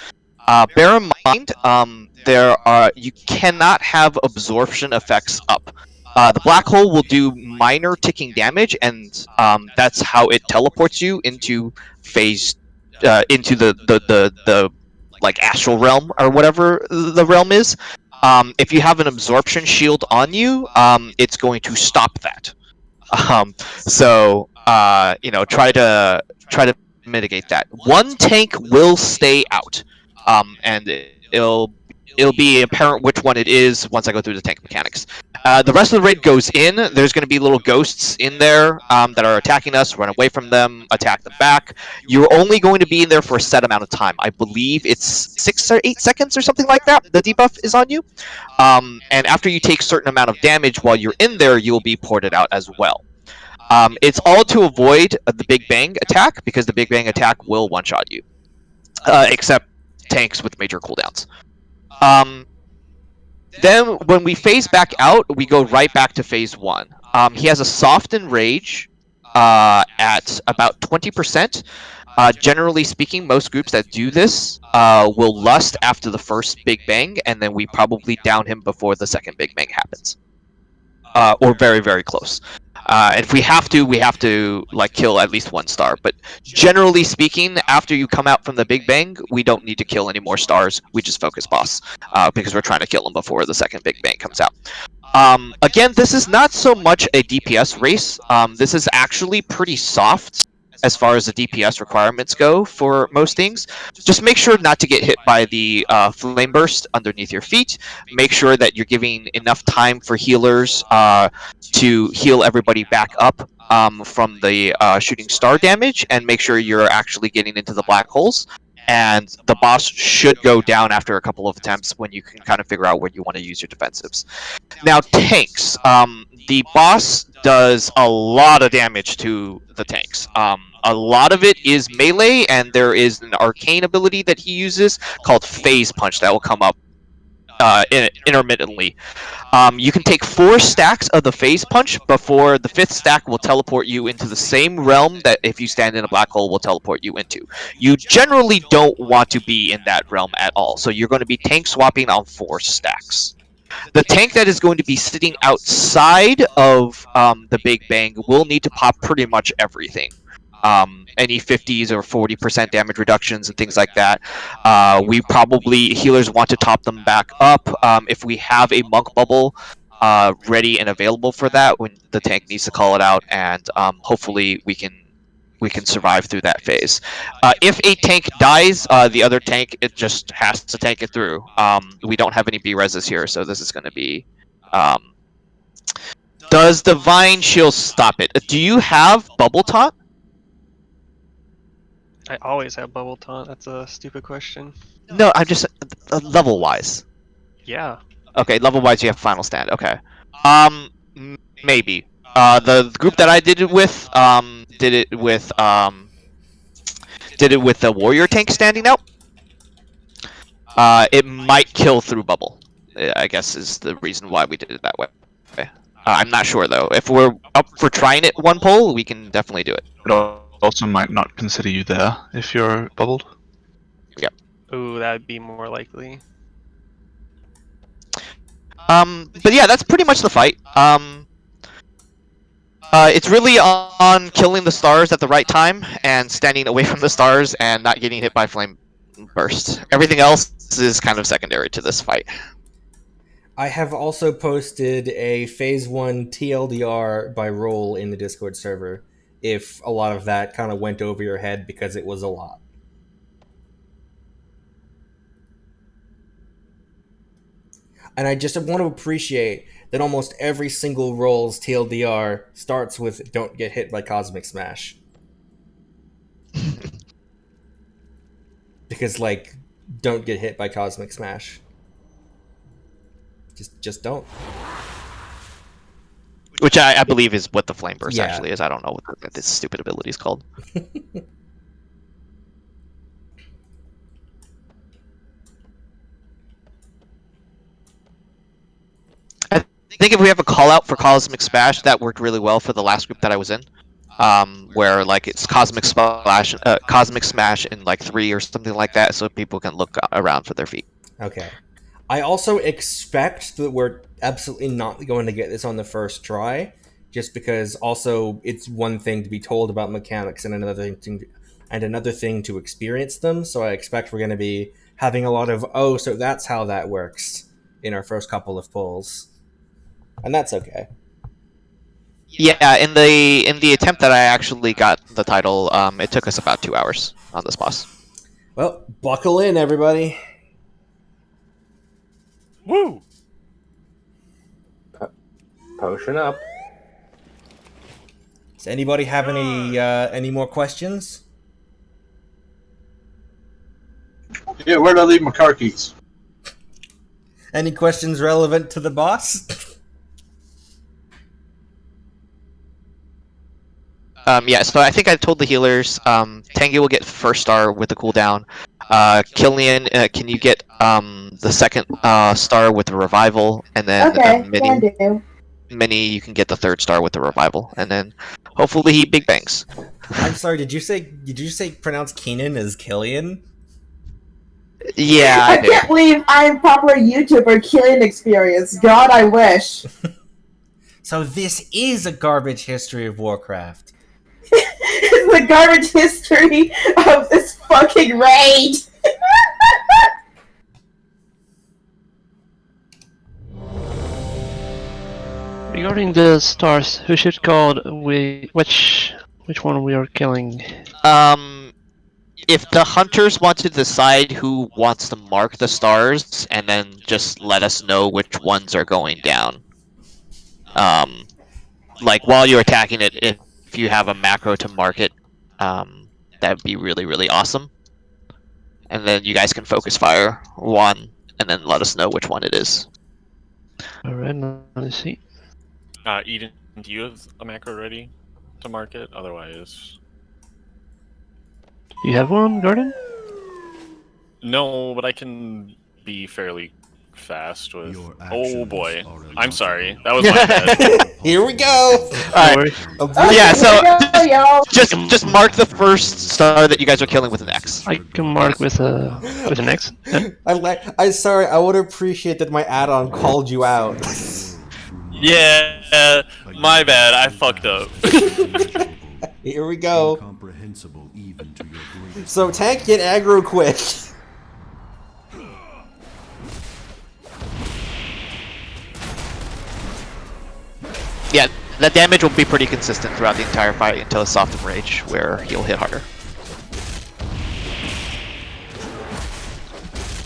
Bear in mind, you cannot have absorption effects up. The black hole will do minor ticking damage, and that's how it teleports you into into the like astral realm or whatever the realm is. If you have an absorption shield on you, it's going to stop that. So try to mitigate that. One tank will stay out, and it'll be apparent which one it is once I go through the tank mechanics. The rest of the raid goes in. There's going to be little ghosts in there that are attacking us. Run away from them, attack them back. You're only going to be in there for a set amount of time. I believe it's 6 or 8 seconds or something like that. The debuff is on you. And after you take a certain amount of damage while you're in there, you'll be ported out as well. It's all to avoid the Big Bang attack, because the Big Bang attack will one-shot you. Except tanks with major cooldowns. Then, when we phase back out, we go right back to phase 1. He has a softened rage at about 20%. Generally speaking, most groups that do this will lust after the first Big Bang, and then we probably down him before the second Big Bang happens. Or very, very close. And if we have to like kill at least 1 star. But generally speaking, after you come out from the Big Bang, we don't need to kill any more stars. We just focus boss because we're trying to kill him before the second Big Bang comes out. Again, this is not so much a DPS race. This is actually pretty soft as far as the DPS requirements go for most things. Just make sure not to get hit by the flame burst underneath your feet. Make sure that you're giving enough time for healers to heal everybody back up from the shooting star damage, and make sure you're actually getting into the black holes. And the boss should go down after a couple of attempts when you can kind of figure out where you want to use your defensives. Now, tanks. The boss does a lot of damage to the tanks. A lot of it is melee, and there is an arcane ability that he uses called Phase Punch that will come up intermittently. You can take 4 stacks of the Phase Punch before the 5th stack will teleport you into the same realm that if you stand in a black hole will teleport you into. You generally don't want to be in that realm at all, so you're going to be tank swapping on 4 stacks. The tank that is going to be sitting outside of the Big Bang will need to pop pretty much everything. Any 50s or 40% damage reductions and things like that. We probably, healers want to top them back up. If we have a monk bubble ready and available for that, when the tank needs to call it out, and hopefully we can survive through that phase. If a tank dies, the other tank, it just has to tank it through. We don't have any B-reses here, so this is going to be... Does Divine Shield stop it? Do you have Bubble Taunt? I always have bubble taunt. That's a stupid question. No, I'm just... level-wise. Yeah. Okay, level-wise you have Final Stand. Okay. Maybe. The group that I did it with, did it with the warrior tank standing out. It might kill through bubble, I guess is the reason why we did it that way. I'm not sure though. If we're up for trying it one poll, we can definitely do it. It also might not consider you there if you're bubbled. Yep. Ooh, that would be more likely. But yeah, that's pretty much the fight. It's really on killing the stars at the right time and standing away from the stars and not getting hit by flame burst. Everything else is kind of secondary to this fight. I have also posted a Phase 1 TLDR by role in the Discord server, if a lot of that kind of went over your head, because it was a lot. And I just want to appreciate that almost every single role's TLDR starts with "Don't get hit by Cosmic Smash." Because, like, don't get hit by Cosmic Smash. Just don't. Which I believe is what the Flame Burst Yeah. actually is. I don't know what this stupid ability is called. I think if we have a call out for Cosmic Smash, that worked really well for the last group that I was in. Where like it's Cosmic Smash in like 3 or something like that, so people can look around for their feet. Okay. I also expect that we're absolutely not going to get this on the first try, just because also it's one thing to be told about mechanics and another thing to experience them. So I expect we're going to be having a lot of, oh, so that's how that works in our first couple of pulls. And that's okay. Yeah, in the attempt that I actually got the title, it took us about 2 hours on this boss. Well, buckle in, everybody. Woo! Potion up. Does anybody have any more questions? Yeah, where'd I leave my car keys? Any questions relevant to the boss? Yeah, so I think I told the healers, Tengi will get first star with the cooldown. Killian, can you get the second star with the revival, and then can do. Minnie, you can get the third star with the revival, and then hopefully he big bangs. I'm sorry, did you say pronounce Keenan as Killian? Yeah, I can't believe I'm proper YouTuber killing experience. God, I wish. So this is a garbage history of Warcraft. It's the garbage history of this fucking raid. Regarding the stars, who should call which which one we are killing? If the hunters want to decide who wants to mark the stars, and then just let us know which ones are going down. Like while you're attacking it, if you have a macro to mark it, that'd be really, really awesome. And then you guys can focus fire one, and then let us know which one it is. Alright, let's see. Eden, do you have a macro ready to mark it? Otherwise, You have one, Gordon? no. But I can be fairly fast with. Your Oh actions boy, are I'm illogical. sorry. That was my bad. Here we go. Alright. Oh, Yeah, so here we go, y'all. just mark the first star that you guys are killing with an X. I can mark with an X. Yeah. I'm sorry. I would appreciate that my add-on called you out. Yeah, my bad. I fucked up. Here we go. Incomprehensible even to your greatest So tank, get aggro quick. Yeah, the damage will be pretty consistent throughout the entire fight until it's soft and rage, where he'll hit harder.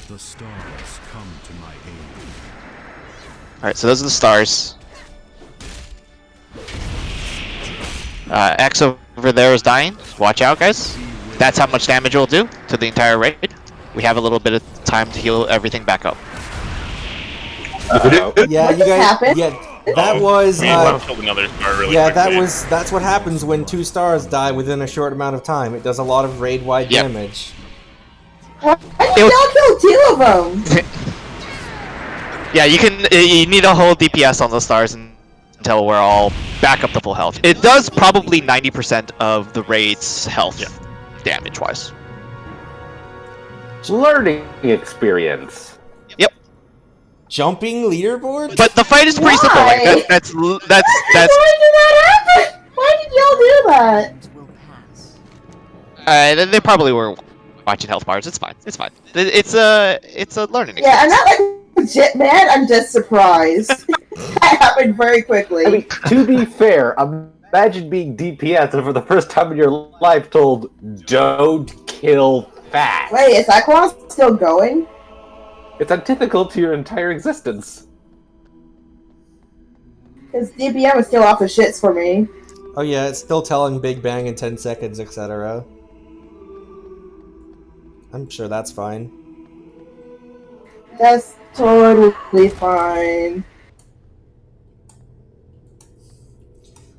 The stars come to my aid. Alright, so those are the stars. X over there is dying. Watch out, guys. That's how much damage it will do to the entire raid. We have a little bit of time to heal everything back up. Yeah, What you just guys. happened? Yeah, that was. We killed another star really Yeah, quickly. that's what happens when 2 stars die within a short amount of time. It does a lot of raid-wide Yep. damage. Why did y'all kill 2 of them? Yeah, you need a whole DPS on those stars until we're all back up to full health. It does probably 90% of the raid's health damage-wise. Learning experience. Jumping leaderboard? But the fight is pretty simple. Like Why? that's Why did that happen? Why did y'all do that? they probably were watching health bars. It's fine. It's fine. It's a learning experience. Yeah, I'm not like legit mad. I'm just surprised. That happened very quickly. I mean, to be fair, imagine being DPS and for the first time in your life told, don't kill fast. Wait, is that clause still going? It's antithetical to your entire existence. Because DPM is still off the shits for me. Oh yeah, it's still telling Big Bang in 10 seconds, etc. I'm sure that's fine. That's totally fine.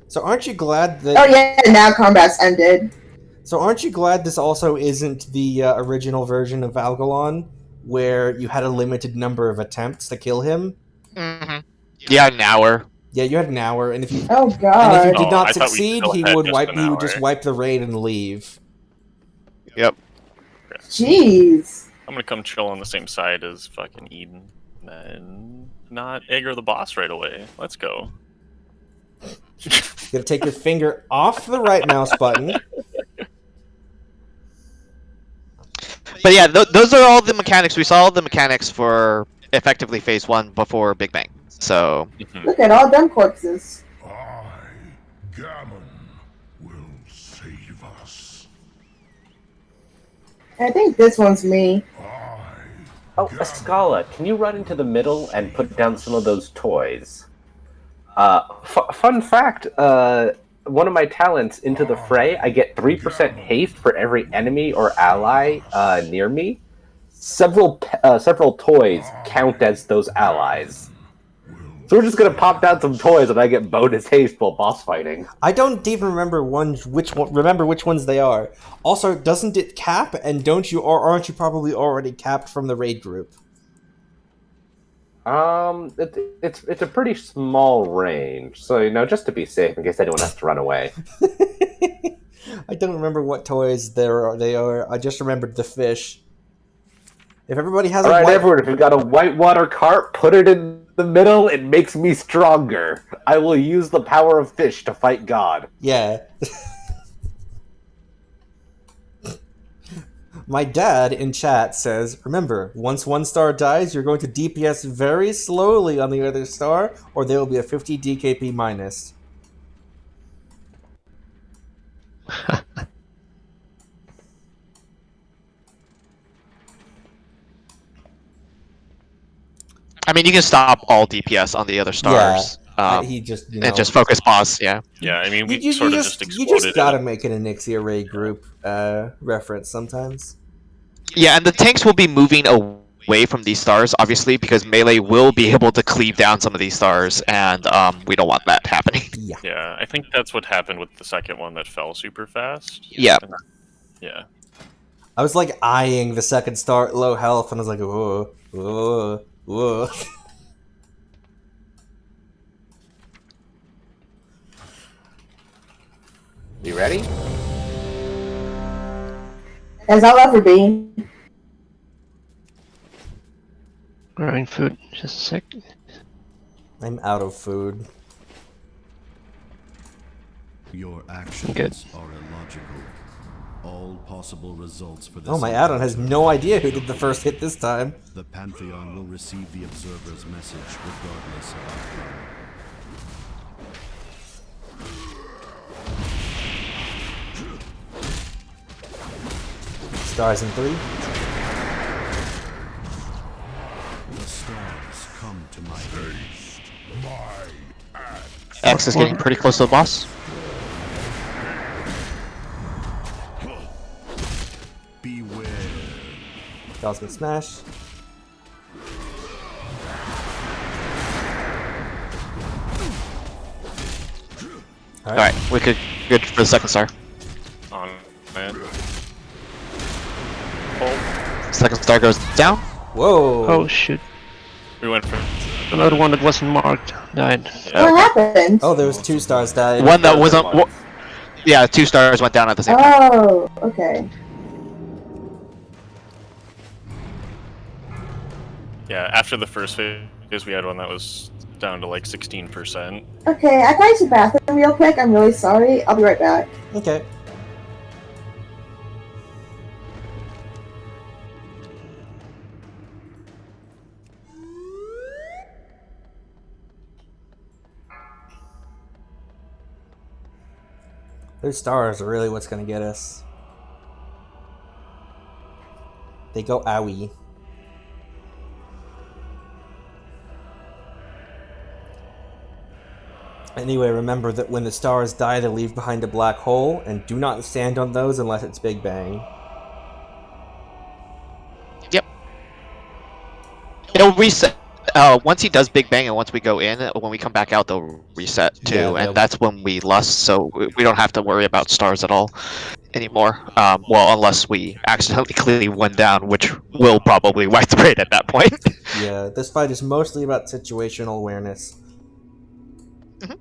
So aren't you glad that... Oh yeah, now combat's ended. So aren't you glad this also isn't the original version of Algalon, where you had a limited number of attempts to kill him? Mm-hmm. Yeah, an hour. Yeah, you had an hour, and if you Oh god. and if you did not I thought we succeed, still he had would just wipe. an He would hour. just wipe the raid and leave. Yep. Jeez. I'm gonna come chill on the same side as fucking Eden, and not aggro the boss right away. Let's go. You gotta take your finger off the right mouse button. But yeah, those are all the mechanics. We saw all the mechanics for effectively phase 1 before Big Bang. So Look at all them corpses. I, Gammon, will save us. I think this one's me. Oh, Escala, can you run into the middle and put down some of those toys? Fun fact, one of my talents, Into the Fray, I get 3% haste for every enemy or ally near me. Several toys count as those allies. So we're just gonna pop down some toys and I get bonus haste while boss fighting. I don't even remember which ones they are. Also, doesn't it cap? And aren't you probably already capped from the raid group? It's a pretty small range, so just to be safe in case anyone has to run away. I don't remember what toys they are. I just remembered the fish. If everybody has All right, a white... everyone, if you've got a whitewater cart, put it in the middle. It makes me stronger. I will use the power of fish to fight God. Yeah. My dad in chat says, remember, once one star dies, you're going to DPS very slowly on the other star, or there will be a 50 DKP minus. I mean, you can stop all DPS on the other stars. He just, and just focus boss. Yeah. Yeah, I mean, we you sort of just just you just exploded gotta it. make an Onyxia Ray group reference sometimes. Yeah, and the tanks will be moving away from these stars, obviously, because melee will be able to cleave down some of these stars, and we don't want that happening. Yeah. Yeah, I think that's what happened with the second one that fell super fast. Yeah. Yeah. I was like eyeing the second star at low health, and I was like, whoa, whoa, whoa. You ready? As I'll ever be. Growing food. Just a sec. I'm out of food. Your actions Good. are illogical. All possible results for this. Oh, my add-on has no idea who did the first hit this time. The Pantheon will receive the observer's message regardless of outcome. Stars in 3. The stars come to my aid. X is getting pretty close to the boss. Beware. Cosmic Smash. Alright, we could good for the second star. On man. Second star goes down. Whoa. Oh shoot. We went for Another one that wasn't marked died. What happened? Oh, there was 2 stars died. One that was on. Yeah, 2 stars went down at the same time. Oh, okay. Yeah, after the first phase, we had one that was down to like 16%. Okay, I gotta use the bathroom real quick. I'm really sorry. I'll be right back. Okay. Those stars are really what's gonna get us. They go owie. Anyway, remember that when the stars die, they leave behind a black hole, and do not stand on those unless it's Big Bang. Yep. It'll reset. Once he does Big Bang and once we go in, when we come back out, they'll reset too, Yeah, they'll- and that's when we lust, so we don't have to worry about stars at all anymore. Well, unless we accidentally cleave one down, which will probably wipe the raid at that point. Yeah, this fight is mostly about situational awareness. Mhm.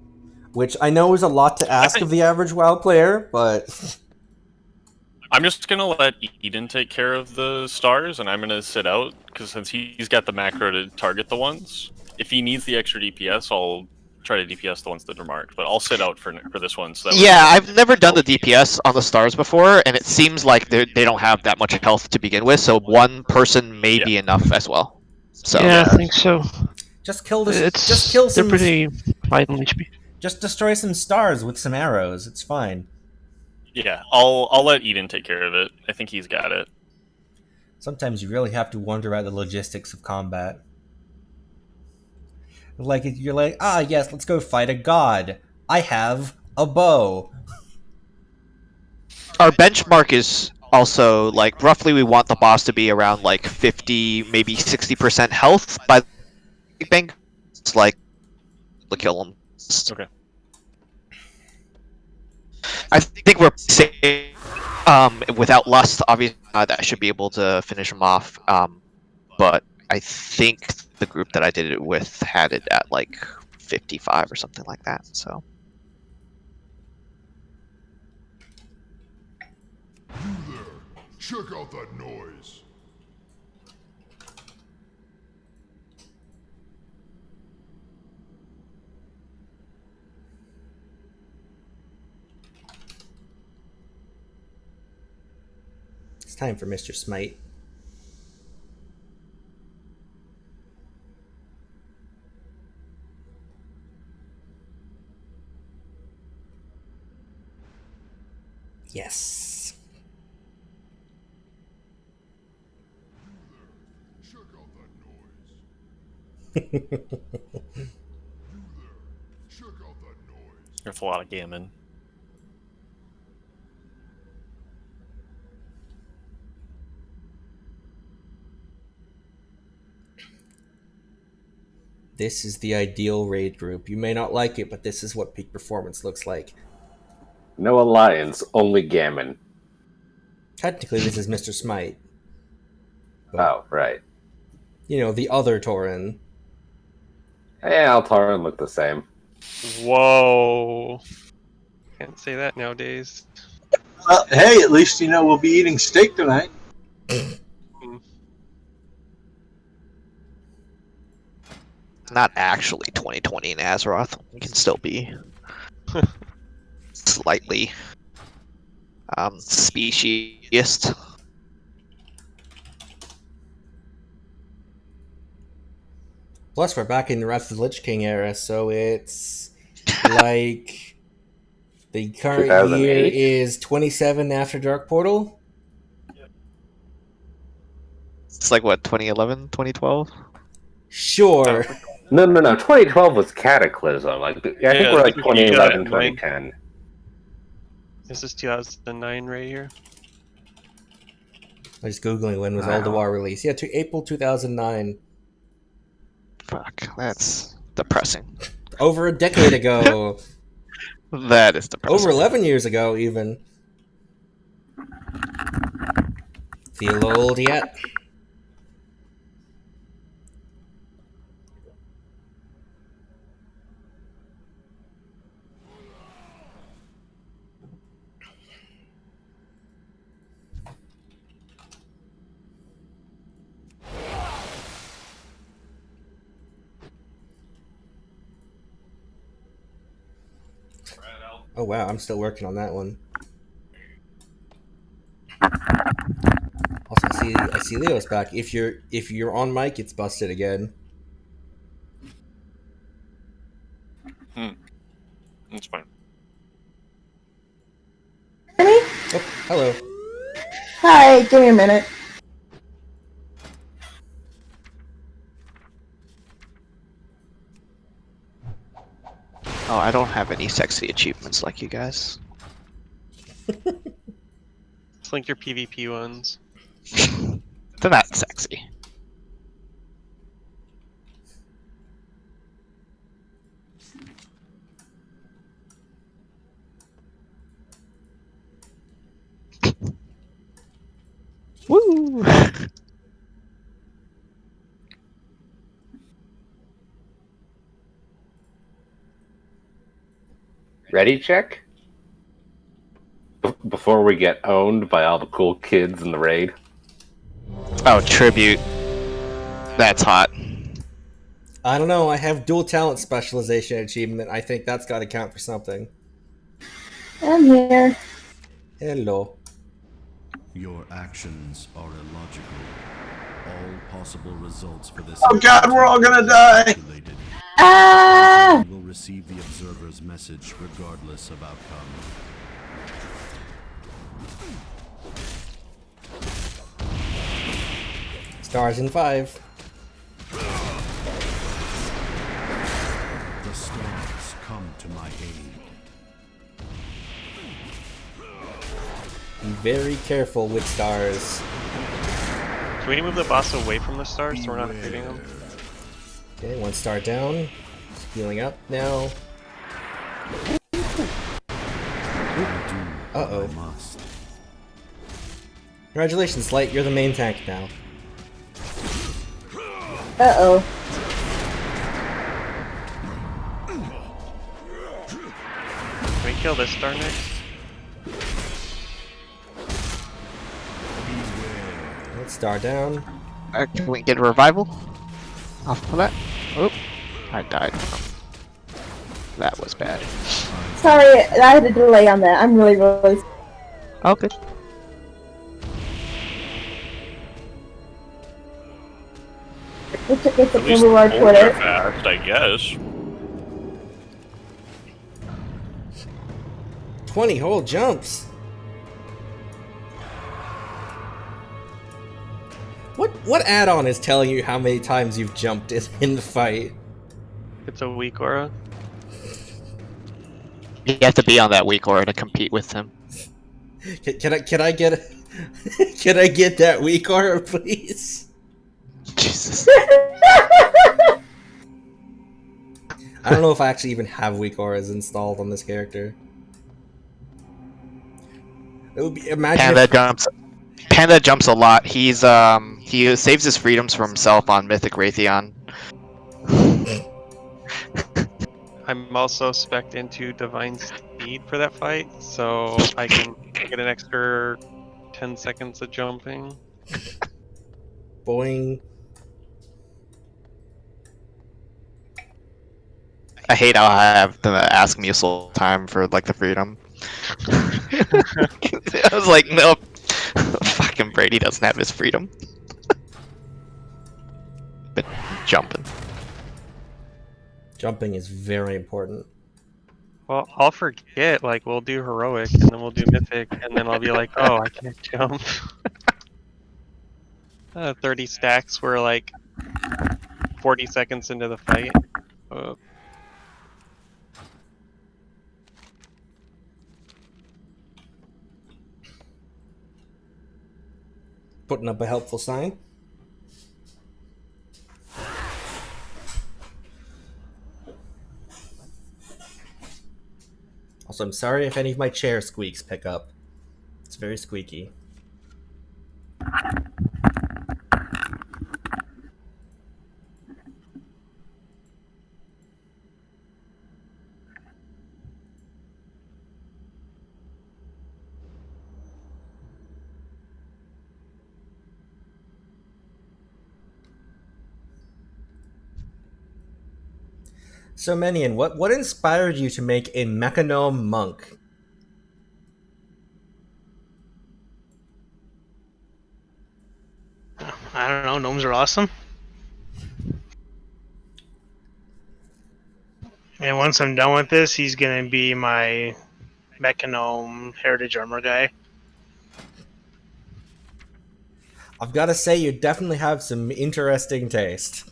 Which I know is a lot to ask of the average WoW player, but... I'm just gonna let Eden take care of the stars, and I'm gonna sit out, because since he's got the macro to target the ones, if he needs the extra DPS, I'll try to DPS the ones that are marked, but I'll sit out for this one. So that way- Yeah, I've never done the DPS on the stars before, and it seems like they don't have that much health to begin with, so one person may be enough as well. So Yeah, I think so. Just kill the... It's just kill they're some... pretty light on HP. Just destroy some stars with some arrows. It's fine. Yeah, I'll let Eden take care of it. I think he's got it. Sometimes you really have to wonder at the logistics of combat. Like, you're like, ah, yes, let's go fight a god. I have a bow. our benchmark is also like roughly we want the boss to be around like 50, maybe 60% health by the Big Bang. It's like to kill him. Okay. I think we're safe. Without lust, obviously, that should be able to finish him off. But I think the group that I did it with had it at like 55 or something like that. So. You there! Check out that noise! It's time for Mr. Smite. Yes. There's a lot of gammon. This is the ideal raid group. You may not like it, but this is what peak performance looks like. No alliance, only gammon. Technically, this is Mr. Smite. But, Oh, right. you know, the other Tauren. Hey, Altaran look the same. Whoa. Can't say that nowadays. Hey, at least you know we'll be eating steak tonight. Not actually 2020 in Azeroth. It can still be slightly speciesist. Plus, we're back in the Wrath of the Lich King era, so it's like the current year 2008? is 27 after Dark Portal. It's like what, 2011, 2012? Sure. No. 2012 was Cataclysm. Like, I think Yeah, we're like it's 2011, 2009. 2010. This is 2009 right here. I was googling when was Wow. Ulduar released. Yeah, to April 2009. Fuck, that's depressing. Over a decade ago. That is depressing. Over 11 years ago, even. Feel old yet? Oh wow, I'm still working on that one. Also, I see Leo's back. If you're on mic, it's busted again. That's fine. Hear me? Oh, hello. Hi, give me a minute. Oh, I don't have any sexy achievements like you guys. It's like your PvP ones. They're not sexy. Woo! Ready, check? Before we get owned by all the cool kids in the raid. Oh, tribute. That's hot. I don't know. I have dual talent specialization achievement. I think that's got to count for something. I'm here. Hello. Your actions are illogical. All possible results for this. Oh God, we're all gonna die! Calculated. Ah! You will receive the observer's message regardless of outcome. Stars in 5. The stars come to my aid. Be very careful with stars. Can we move the boss away from the stars so we're not hitting them? Okay, 1 star down. Healing up now. Uh-oh. I must. Congratulations, Light. You're the main tank now. Uh-oh. Can we kill this star next? One star down. Can we get a revival off of that? Oh, I died. That was bad. Sorry, I had a delay on that. I'm really Oh, good. It took me At to least move on ultra Twitter. fast, I guess. 20 whole jumps. What add-on is telling you how many times you've jumped in the fight? It's a weak aura. You have to be on that weak aura to compete with him. Can I get can I get that weak aura, please? Jesus. I don't know if I actually even have weak auras installed on this character. It would be, imagine Panda jumps a lot. He saves his freedoms for himself on Mythic Raytheon. I'm also spec'd into Divine Speed for that fight, so I can get an extra 10 seconds of jumping. Boing. I hate how I have to ask me a soul time for like the freedom. I was like, nope. Fucking Brady doesn't have his freedom. But jumping. Jumping is very important. Well, I'll forget, like, we'll do Heroic, and then we'll do Mythic, and then I'll be like, oh, I can't jump. 30 stacks were like 40 seconds into the fight. Putting up a helpful sign. Also, I'm sorry if any of my chair squeaks pick up. It's very squeaky. So, Menian, what inspired you to make a Mechanome monk? I don't know, gnomes are awesome. And once I'm done with this, he's gonna be my Mechanome Heritage Armor guy. I've got to say, you definitely have some interesting taste.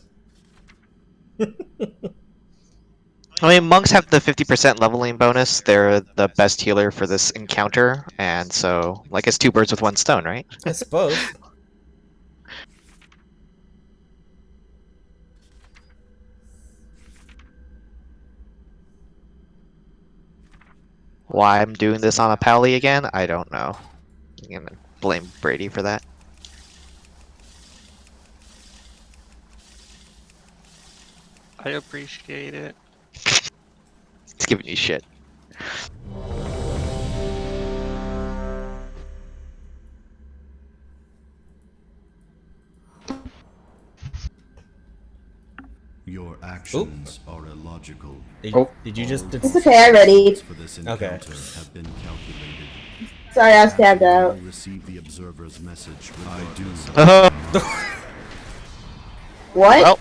I mean, monks have the 50% leveling bonus. They're the best healer for this encounter, and so, like, it's two birds with one stone, right? I suppose. Why I'm doing this on a pally again, I don't know. I'm gonna blame Brady for that. I appreciate it. It's giving you shit. Your actions are illogical. Did you just... It's okay, I ready. For this Okay. encounter have been calculated. Sorry, I was tabbed out. Receive the observer's message. I do. What? Well,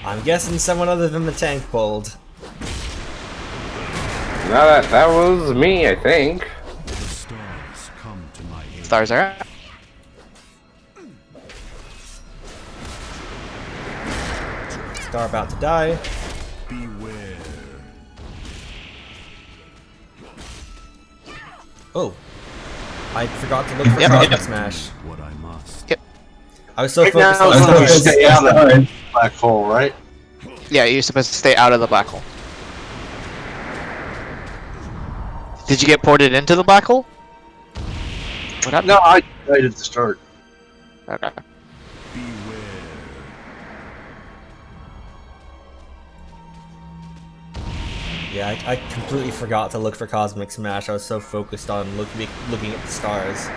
I'm guessing someone other than the tank pulled. No, that was me, I think. The stars come to my aid. stars are out. Star about to die. Beware. Oh. I forgot to look for Cosmic Smash. What I must. I was so Right focused now, on it's stars. Stay out of the black hole, right? Yeah, you're supposed to stay out of the black hole. Did you get ported into the black hole? What happened? No, I died at the start. Okay. Beware. Yeah, I completely forgot to look for Cosmic Smash. I was so focused on looking at the stars.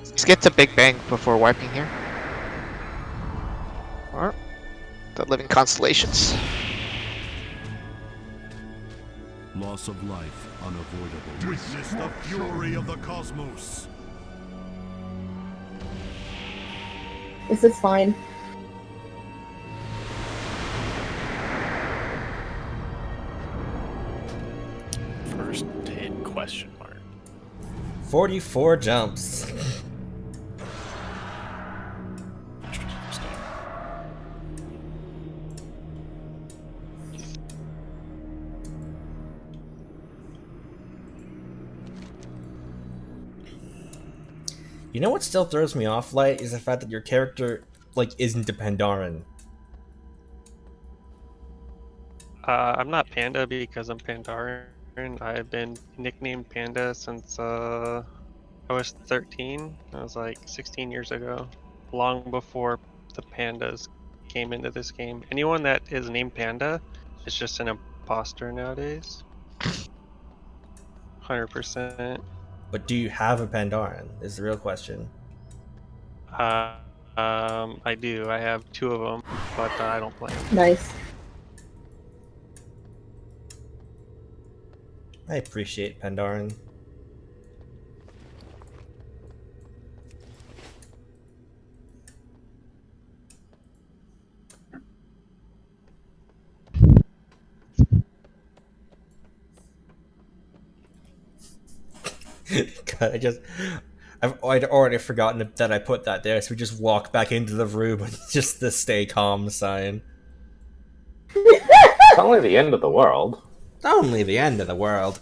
Let's get to Big Bang before wiping here. Or the living constellations. Loss of life unavoidable. Witness the fury of the cosmos. This is fine. First hit question mark. 44 jumps. You know what still throws me off, Light, is the fact that your character, like, isn't a Pandaren. I'm not Panda because I'm Pandaren. I've been nicknamed Panda since I was 13. That was like 16 years ago, long before the pandas came into this game. Anyone that is named Panda is just an imposter nowadays. 100%. But do you have a Pandaren, is the real question. I do. I have 2 of them, but I don't play them. Nice. I appreciate Pandaren. God, I'd already forgotten that I put that there, so we just walk back into the room with just the stay calm sign. It's only the end of the world. Only the end of the world.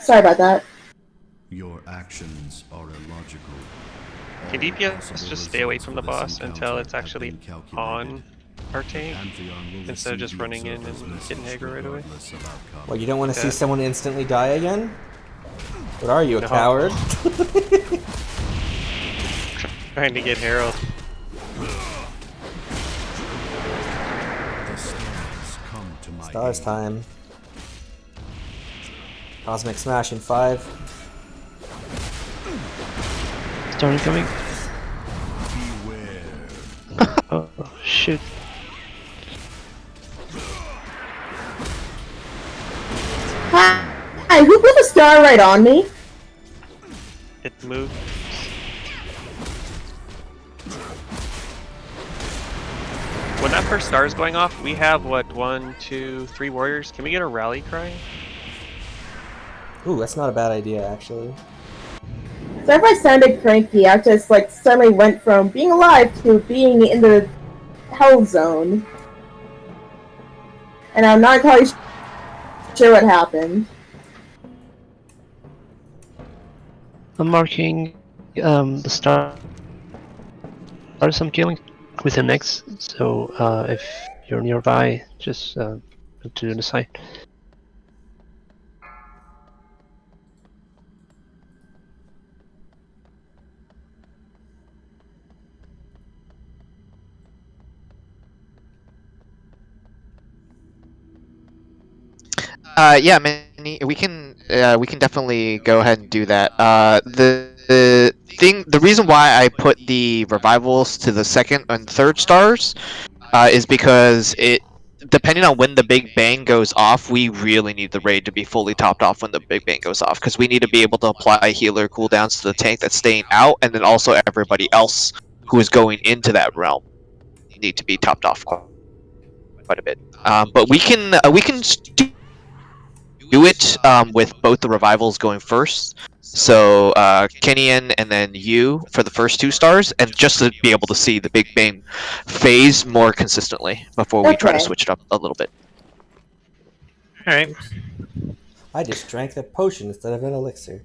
Sorry about that. Your actions are illogical. Can All DPS possible just stay away results from for the this boss until encounter it's have actually been calculated. on our The tank Pantheon will instead of just receive the running in observer's and getting message aggro right away? regardless of outcome. Well, you don't want to see Okay. someone instantly die again? What are you, a No. coward? Trying to get Herald. The stars come to my Stars aid. time. Cosmic Smash in 5. Star incoming. Beware. Oh shit. Hi, who put the star right on me? It moved. When that first star is going off, we have what, 1, 2, 3 warriors. Can we get a rally cry? Ooh, that's not a bad idea, actually. So if I sounded cranky, I just like suddenly went from being alive to being in the hell zone. And I'm not entirely sure what happened. I'm marking the stars I'm killing with an X. So if you're nearby, just to the side. Yeah, we can definitely go ahead and do that. The reason why I put the revivals to the second and third stars is because depending on when the Big Bang goes off, we really need the raid to be fully topped off when the Big Bang goes off, because we need to be able to apply healer cooldowns to the tank that's staying out, and then also everybody else who is going into that realm need to be topped off quite a bit. But we can do it with both the revivals going first. So Kenyan and then you for the first 2 stars, and just to be able to see the Big Bang phase more consistently before we try to Okay. switch it up a little bit. Alright. I just drank a potion instead of an elixir.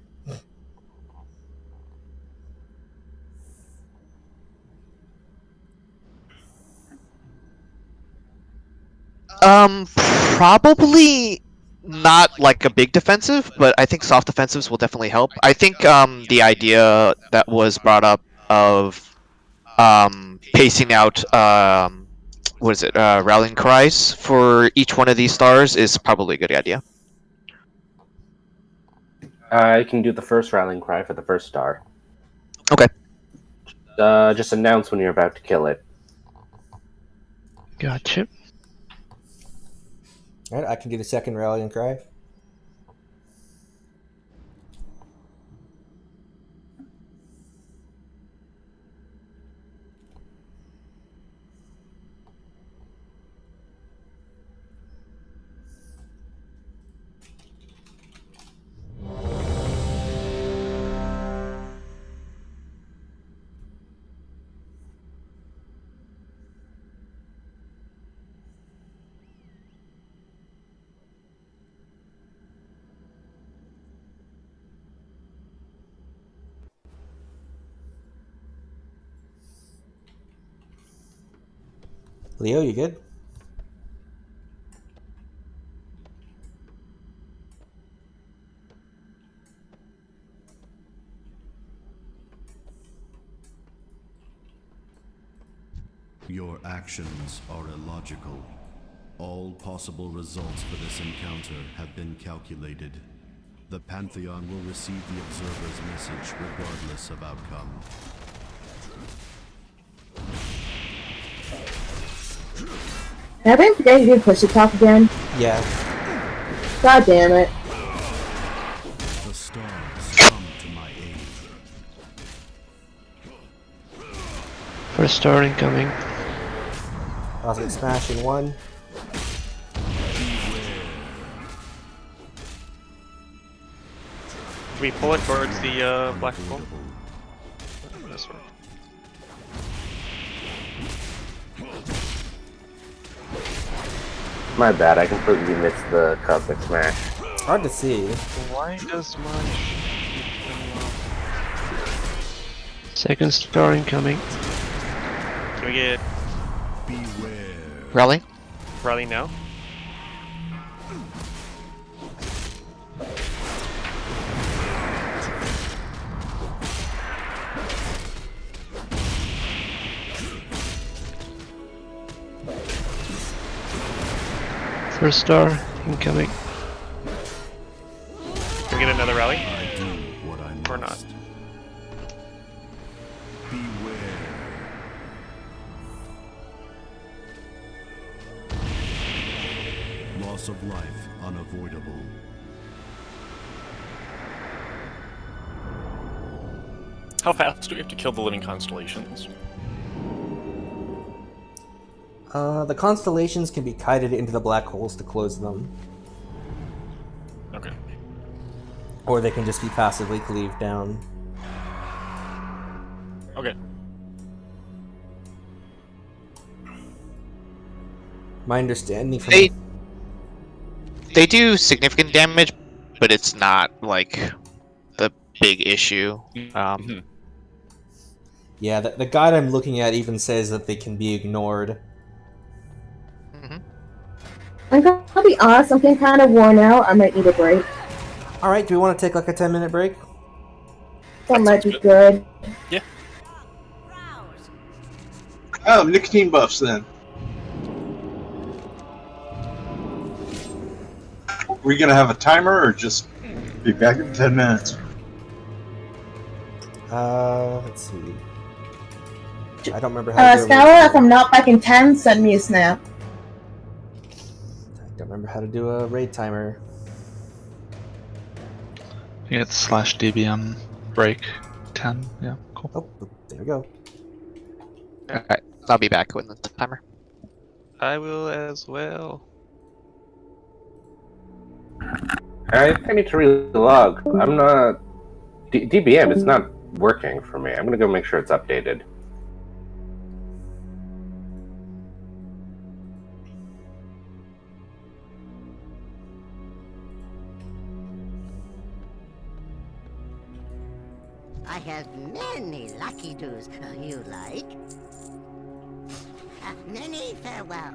Probably not like a big defensive, but I think soft defensives will definitely help. I think the idea that was brought up of pacing out what is it, rallying cries for each one of these stars is probably a good idea. I can do the first rallying cry for the first star. Okay. Just announce when you're about to kill it. Gotcha. All right, I can do the second rallying cry. Leo, you good? Your actions are illogical. All possible results for this encounter have been calculated. The Pantheon will receive the Observer's message regardless of outcome. Have I forgot you did push the talk again? Yeah. God damn it. The stars come to my aid. First star incoming. Cosmic Smash in 1. Can we pull it towards the black hole? This one. My bad, I completely missed the Cosmic Smash. It's hard to see. Why does my keep coming off? Second star incoming. Can we get Beware. Rally? rally now? First star incoming. Can we get another rally? I do what I must. Or not? Beware. Loss of life unavoidable. How fast do we have to kill the living constellations? The constellations can be kited into the black holes to close them, Okay. or they can just be passively cleaved down. Okay. My understanding from They do significant damage, but it's not like the big issue. yeah, the guide I'm looking at even says that they can be ignored. I'm gonna be honest, I'm getting kind of worn out. I might need a break. All right, do we want to take like a 10-minute break? That might be good. Yeah. Oh, nicotine buffs then. We gonna have a timer or just be back in 10 minutes? Let's see. I don't remember how to do a Skylar, if I'm not back in 10, send me a snap. I don't remember how to do a raid timer. I think it's /dbm break 10. Yeah, cool. Oh, there we go. Alright, I'll be back with the timer. I will as well. I think I need to relog. I'm not... DBM, it's not working for me. I'm gonna go make sure it's updated. I have many lucky doos you like. Many farewell.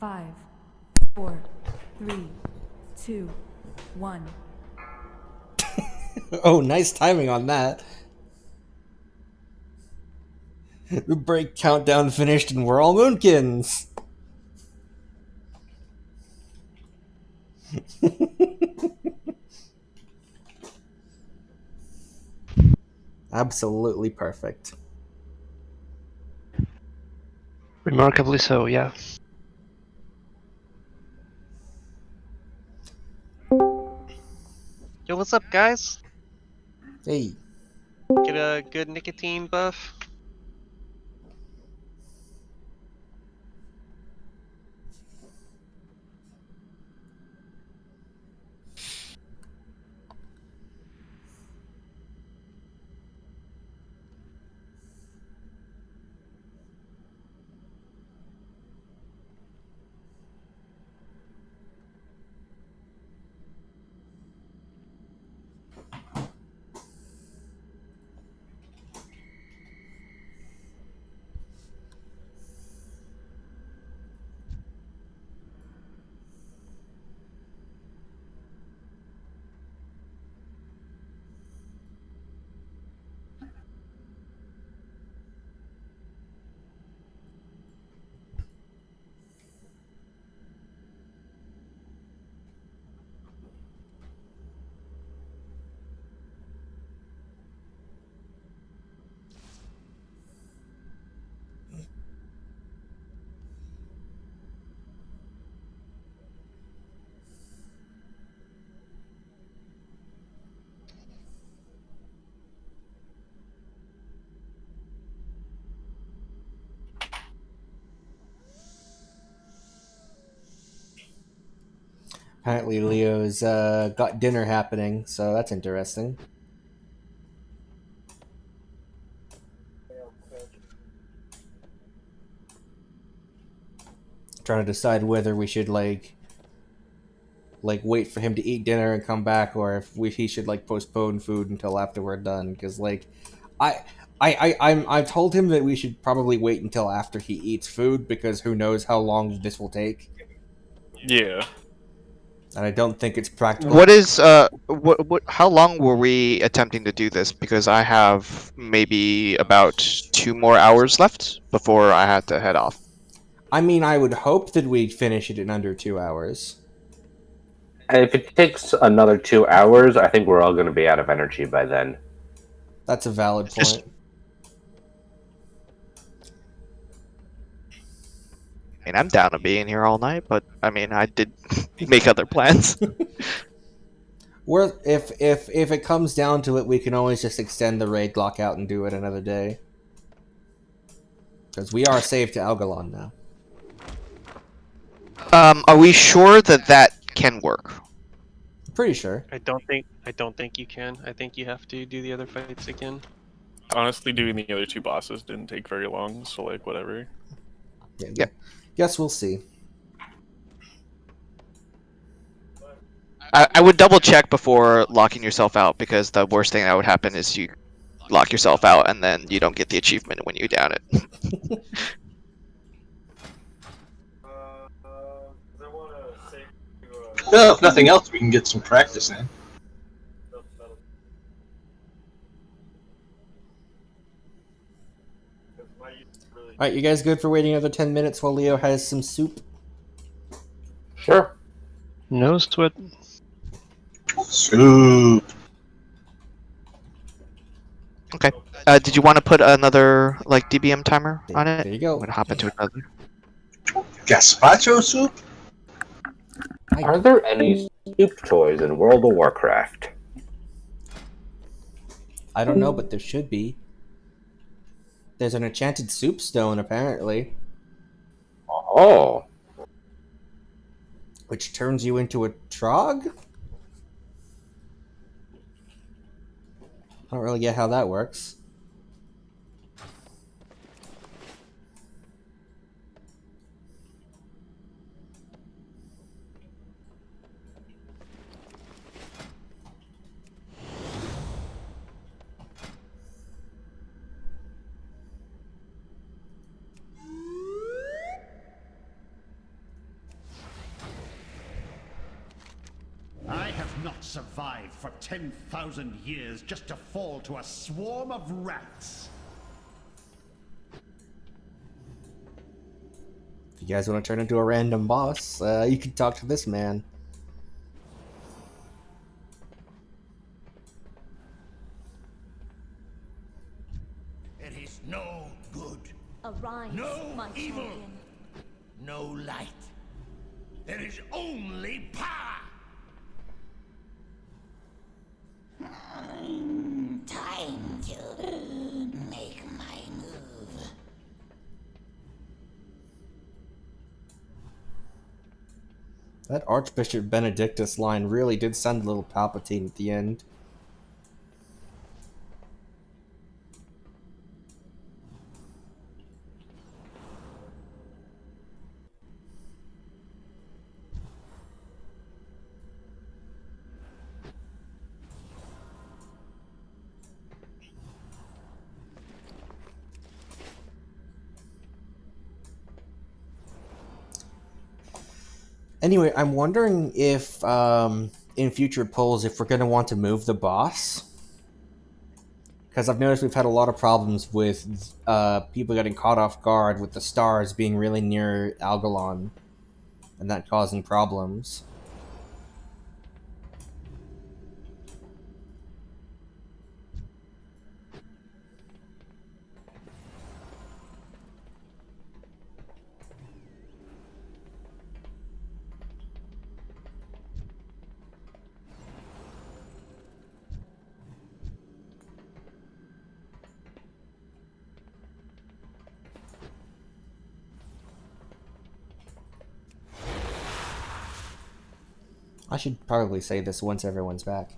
5, 4, 3, 2, 1. Oh, nice timing on that. The break countdown finished and we're all Moonkins. Absolutely perfect. Remarkably so, yeah. Yo, what's up, guys? Hey. Get a good nicotine buff? Apparently Leo's got dinner happening, so that's interesting. Trying to decide whether we should like wait for him to eat dinner and come back, or if he should like postpone food until after we're done. Because like, I told him that we should probably wait until after he eats food, because who knows how long this will take. Yeah. And I don't think it's practical. What is what? How long were we attempting to do this? Because I have maybe about 2 more hours left before I had to head off. I mean, I would hope that we'd finish it in under 2 hours. And if it takes another 2 hours, I think we're all going to be out of energy by then. That's a valid point. I mean, I'm down to being here all night, but I mean, I did make other plans. If it comes down to it, we can always just extend the raid lockout and do it another day. Because we are saved to Algalon now. Are we sure that that can work? Pretty sure. I don't think you can. I think you have to do the other fights again. Honestly, doing the other two bosses didn't take very long, so like whatever. Yeah. Guess we'll see. I would double check before locking yourself out, because the worst thing that would happen is you lock yourself out and then you don't get the achievement when you down it. Well, if nothing else, we can get some practice in. Alright, you guys good for waiting another 10 minutes while Leo has some soup? Sure. No sweat. Soup. Okay. Did you want to put another like DBM timer on it? There you go. I'm gonna hop into another. Gazpacho soup? Are there any soup toys in World of Warcraft? I don't know, but there should be. There's an enchanted soup stone, apparently. Oh. Which turns you into a trog? I don't really get how that works. not survived for 10,000 years just to fall to a swarm of rats. If you guys want to turn into a random boss, you can talk to this man. It is no good. Arise, No my evil. champion. No light. There is only power. Time to make my move. That Archbishop Benedictus line really did send a little Palpatine at the end. Anyway, I'm wondering if, in future polls, if we're going to want to move the boss. Because I've noticed we've had a lot of problems with people getting caught off guard with the stars being really near Algalon, and that causing problems. I should probably say this once everyone's back.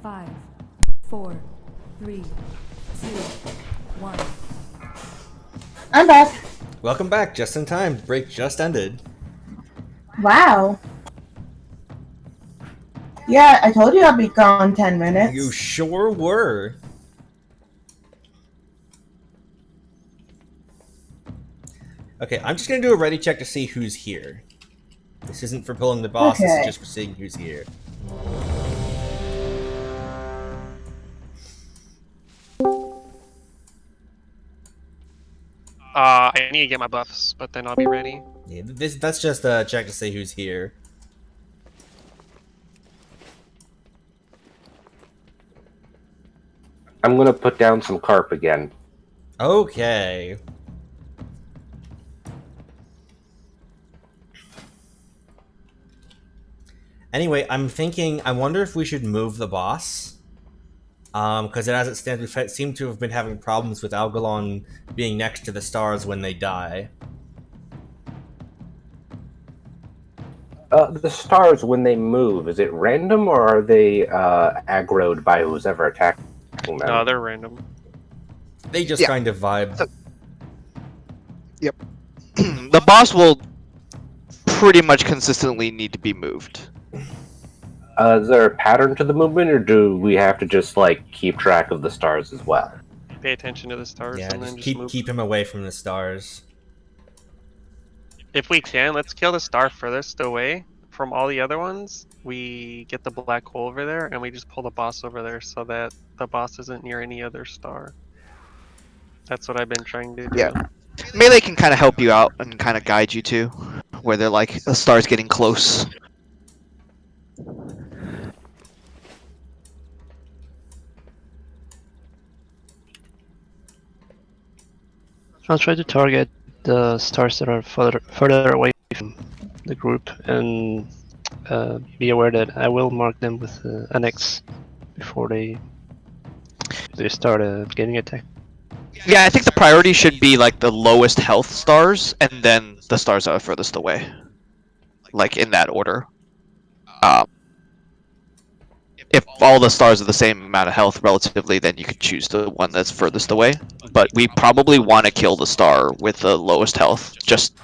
5, 4, 3, 2, 1. I'm back. Welcome back, just in time. Break just ended. Wow. Yeah, I told you I'd be gone 10 minutes. You sure were. Okay, I'm just gonna do a ready check to see who's here. This isn't for pulling the boss, this Okay. is just for seeing who's here. I need to get my buffs, but then I'll be ready. Yeah, that's just a check to see who's here. I'm gonna put down some carp again. Okay. Anyway, I'm thinking, I wonder if we should move the boss. Because as it stands, we seem to have been having problems with Algalon being next to the stars when they die. The stars, when they move, is it random or are they aggroed by who's ever attacking them? No, they're random. They just kind of vibe. Yep. The boss will pretty much consistently need to be moved. Is there a pattern to the movement, or do we have to just like keep track of the stars as well? Pay attention to the stars Yeah, and then just just move. keep him away from the stars. If we can, let's kill the star furthest away from all the other ones. We get the black hole over there, and we just pull the boss over there so that the boss isn't near any other star. That's what I've been trying to do. Yeah. Melee can kind of help you out and kind of guide you to where they're like, the star's getting close. I'll try to target the stars that are further away from the group and be aware that I will mark them with an X before they start getting attacked. Yeah, I think the priority should be like the lowest health stars, and then the stars that are furthest away, like in that order. If all the stars are the same amount of health relatively, then you could choose the one that's furthest away. But we probably want to kill the star with the lowest health, just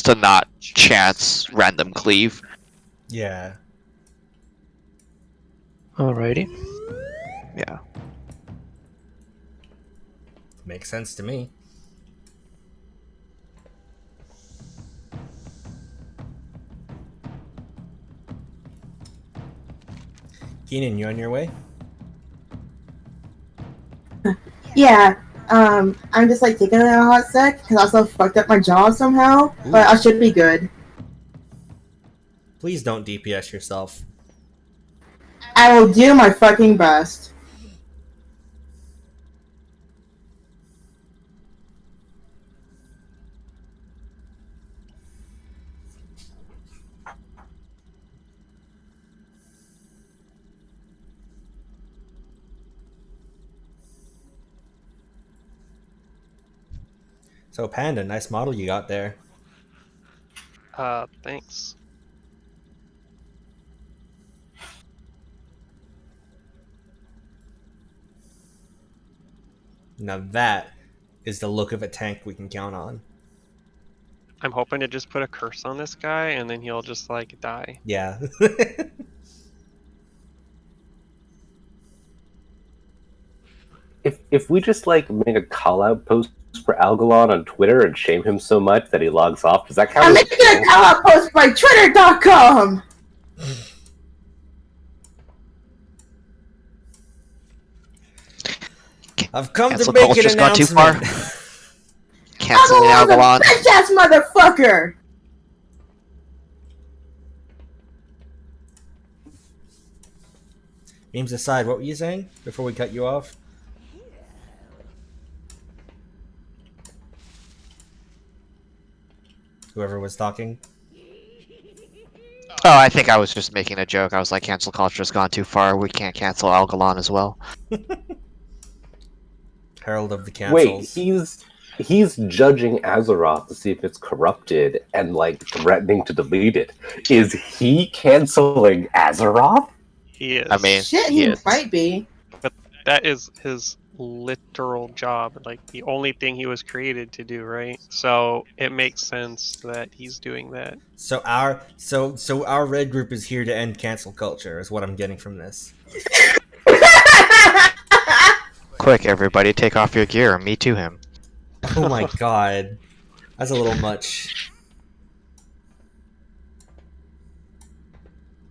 to not chance random cleave. Yeah. Alrighty. Yeah. Makes sense to me. Keenan, you on your way? Yeah. I'm just like taking a hot sec because I also fucked up my jaw somehow, but I should be good. Please don't DPS yourself. I will do my fucking best. So Panda, nice model you got there. Thanks. Now that is the look of a tank we can count on. I'm hoping to just put a curse on this guy and then he'll just like die. Yeah. If we just like make a call out post for Algalon on Twitter and shame him so much that he logs off, does that count? I'm making a call out post by Twitter.com. I've come Cancel to make an culture's gone too announcement. far. Canceling Algalon. Bitch ass motherfucker. Memes aside, what were you saying before we cut you off? Whoever was talking. Oh, I think I was just making a joke. I was like, cancel culture's gone too far. We can't cancel Algalon as well. Herald of the cancels. Wait, he's judging Azeroth to see if it's corrupted and like threatening to delete it. Is he canceling Azeroth? He is. I mean, Shit, he might be. But that is his literal job. Like the only thing he was created to do, right? So it makes sense that he's doing that. So our red group is here to end cancel culture, is what I'm getting from this. Quick, everybody, take off your gear and me to him. Oh my god. That's a little much.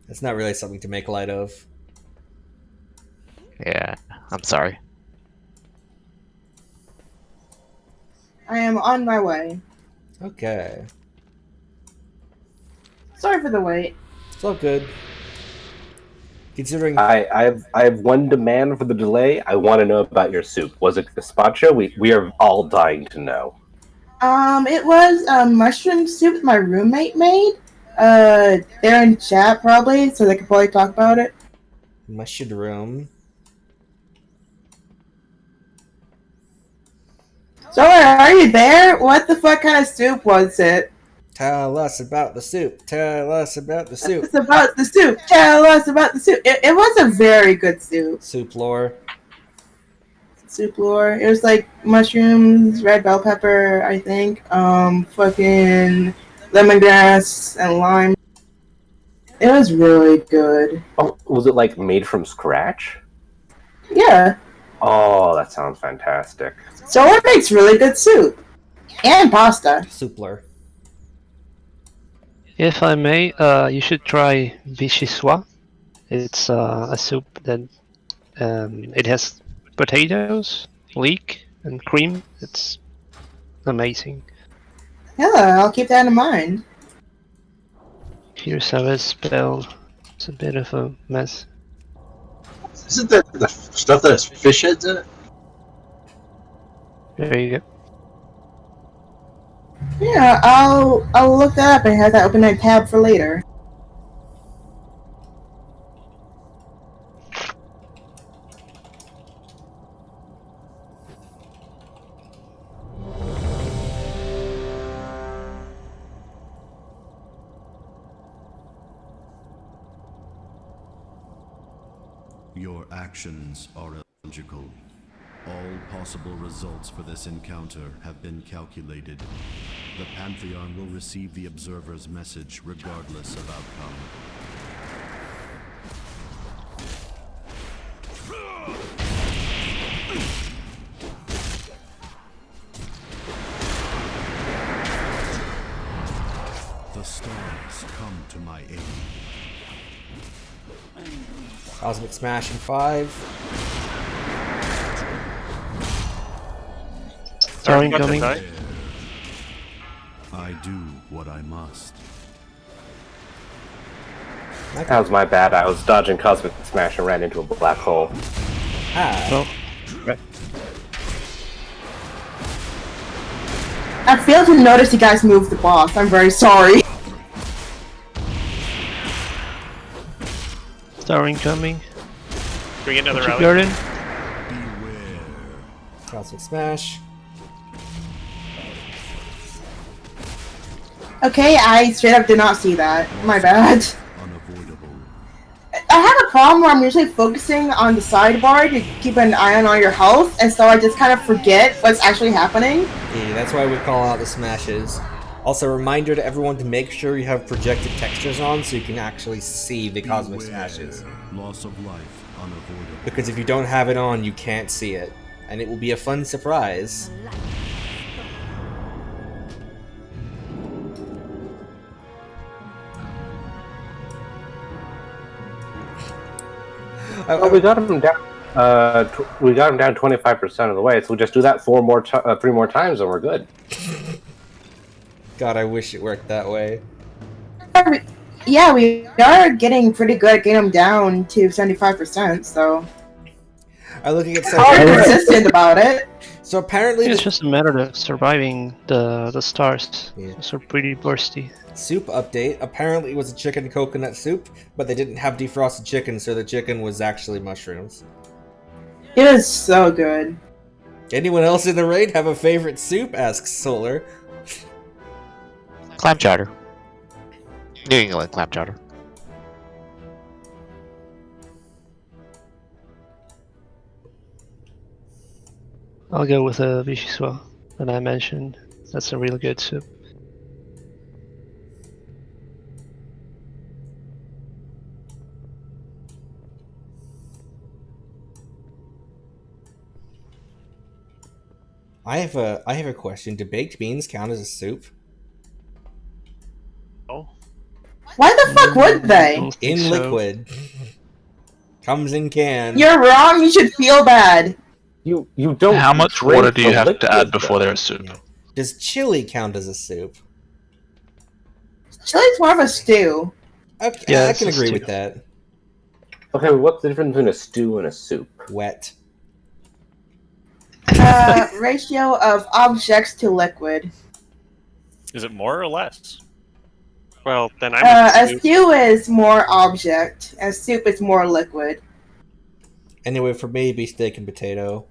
It's not really something to make light of. Yeah, I'm sorry. I am on my way. Okay. Sorry for the wait. It's all good. Considering I have one demand for the delay. I want to know about your soup. Was it gazpacho? We are all dying to know. It was a mushroom soup my roommate made. They're in chat probably, so they could probably talk about it. mushroom. So, are you there? What the fuck kind of soup was it? Tell us about the soup. Tell us about the soup. It's about the soup. Tell us about the soup. It was a very good soup. Soup lore. Soup lore. It was like mushrooms, red bell pepper, I think. Fucking lemongrass and lime. It was really good. Oh, was it like made from scratch? Yeah. Oh, that sounds fantastic. Solar makes really good soup. And pasta. Soupler. If I may, you should try vichyssoise. It's a soup that it has potatoes, leek, and cream. It's amazing. Yeah, I'll keep that in mind. Here's how it's spelled. It's a bit of a mess. Isn't that the stuff that has fish heads in it? There you go. Yeah, I'll look that up and have that open a tab for later. Your actions are illogical. All possible results for this encounter have been calculated. The Pantheon will receive the observer's message regardless of outcome. The stars come to my aid. Cosmic Smash in 5. Star incoming. I do what I must. That was my bad. I was dodging Cosmic Smash and ran into a black hole. Ah. I failed to notice you guys moved the boss. I'm very sorry. Star incoming. Can we get another Keep rally? garden. Cosmic Smash. Okay, I straight up did not see that. My bad. I have a problem where I'm usually focusing on the sidebar to keep an eye on all your health, and so I just kind of forget what's actually happening. Yeah, that's why we call out the smashes. Also, a reminder to everyone to make sure you have projected textures on so you can actually see the Cosmic Smashes. Loss of life unavoidable. Because if you don't have it on, you can't see it. And it will be a fun surprise. Well, we got him down. We got him down 25% of the way, so we just do that 3 more times, and we're good. God, I wish it worked that way. Yeah, we are getting pretty good at getting them down to 75%, so... I'm looking at We're consistent about it. So apparently... It's just a matter of surviving the stars. Yeah. Those are pretty bursty. Soup update. Apparently it was a chicken coconut soup, but they didn't have defrosted chicken, so the chicken was actually mushrooms. It is so good. Anyone else in the raid have a favorite soup? Asks Solar. Clam chowder. New England clam chowder. I'll go with a Vichyssoise that I mentioned. That's a really good soup. I have a question. Do baked beans count as a soup? Oh. Why the fuck would they? In liquid. Comes in can. You're wrong, you should feel bad. You don't. How much drink water do you the have to liquid, add before though. they're a soup? Does chili count as a soup? Chili's more of a stew. Okay, Yeah, I it's can a agree stew. with that. Okay, what's the difference between a stew and a soup? Wet. Ratio of objects to liquid. Is it more or less? Well, then I'm A stew is more object, and soup is more liquid. Anyway, for me, beef steak and potato.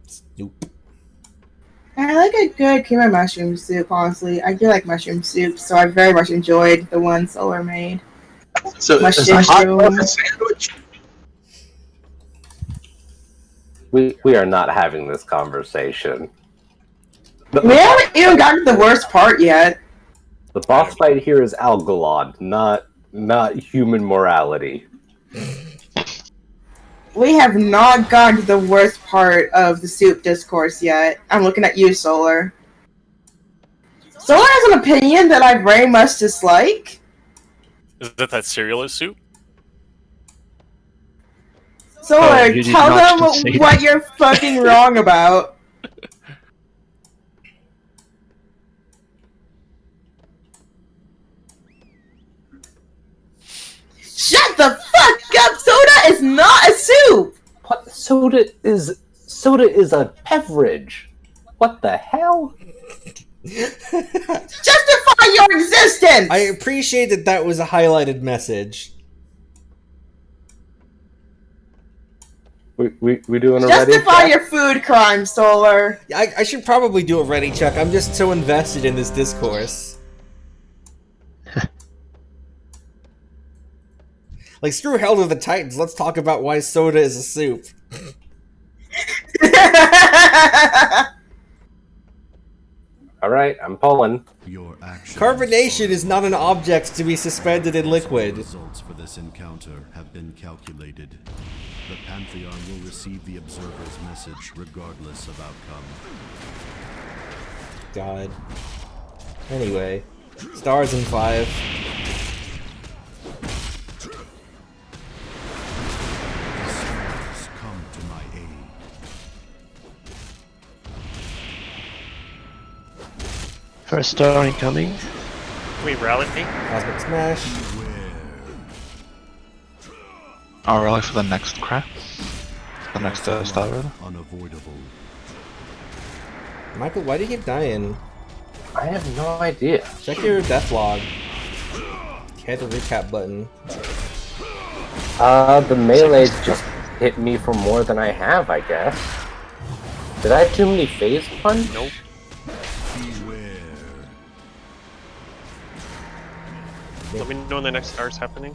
Soup. I like a good cream of mushroom soup, honestly. I do like mushroom soup, so I very much enjoyed the one Solar made. So Mushroom. is a hot dog a sandwich? We are not having this conversation. We haven't even gotten to the worst part yet. The boss fight here is Algalon, not human morality. We have not gotten to the worst part of the soup discourse yet. I'm looking at you, Solar. Solar has an opinion that I very much dislike. Is that cereal is soup? Solar, you did tell not them say what that. you're fucking wrong about. Shut the fuck up! Soda is not a soup! What? Soda is a beverage. What the hell? Justify your existence! I appreciate that that was a highlighted message. We doing a ready Justify check? your food crime, Solar. I should probably do a ready check. I'm just so invested in this discourse. Like, screw Herald of the Titans. Let's talk about why soda is a soup. All right, I'm pulling. Carbonation is not an object to be suspended in liquid. Results for this encounter have been calculated. The Pantheon will receive the observer's message regardless of outcome. God. Anyway, stars in 5. Come to my aid. First star incoming. We rally. Cosmic Smash. I'll rally for the next crack. The next star, rather. Unavoidable. Michael, why do you keep dying? I have no idea. Check your death log. Hit the recap button. The melees just hit me for more than I have, I guess. Did I have too many phase punch? Nope. Let me know when the next star's happening.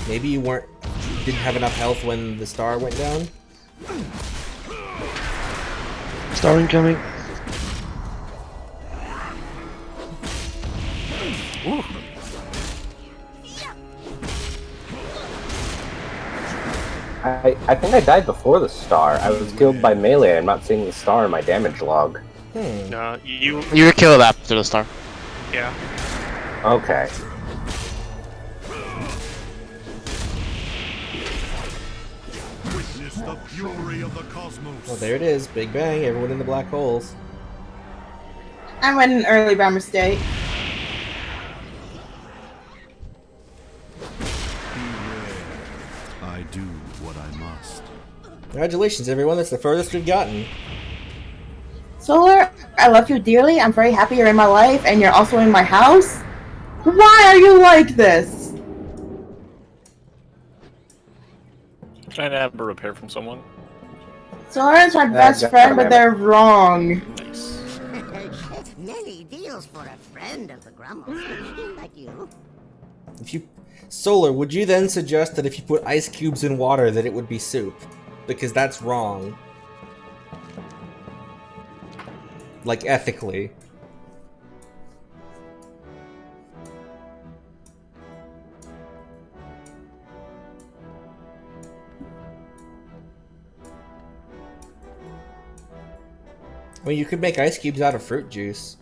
Maybe you didn't have enough health when the star went down? Star incoming. Ooh. I think I died before the star. I was killed by melee. I'm not seeing the star in my damage log. No, you were killed after the star. Yeah. Okay. Witness the fury of the cosmos. Well, there it is. Big bang. Everyone in the black holes. I went in early by mistake. I do what I must. Congratulations, everyone. That's the furthest we've gotten. Solar, I love you dearly. I'm very happy you're in my life, and you're also in my house. Why are you like this? Trying to have a repair from someone. Solar is my best friend, but they're wrong. Nice. Many deals for a friend of the Grummles, like you. If you... Solar, would you then suggest that if you put ice cubes in water that it would be soup? Because that's wrong. Like, ethically. I mean, you could make ice cubes out of fruit juice.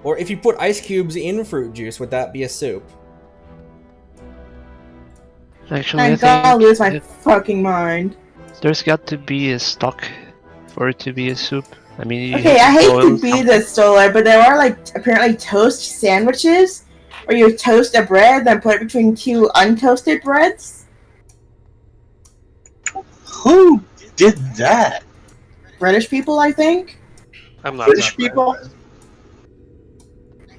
Or if you put ice cubes in fruit juice, would that be a soup? Actually, I'm I gonna think lose my fucking mind. there's got to be a stock for it to be a soup. I mean, you Okay, I have hate boil to be something. this, Solar, but there are like apparently toast sandwiches where you toast a bread, then put it between two untoasted breads. Who did that? British people, I think. I'm not. British people?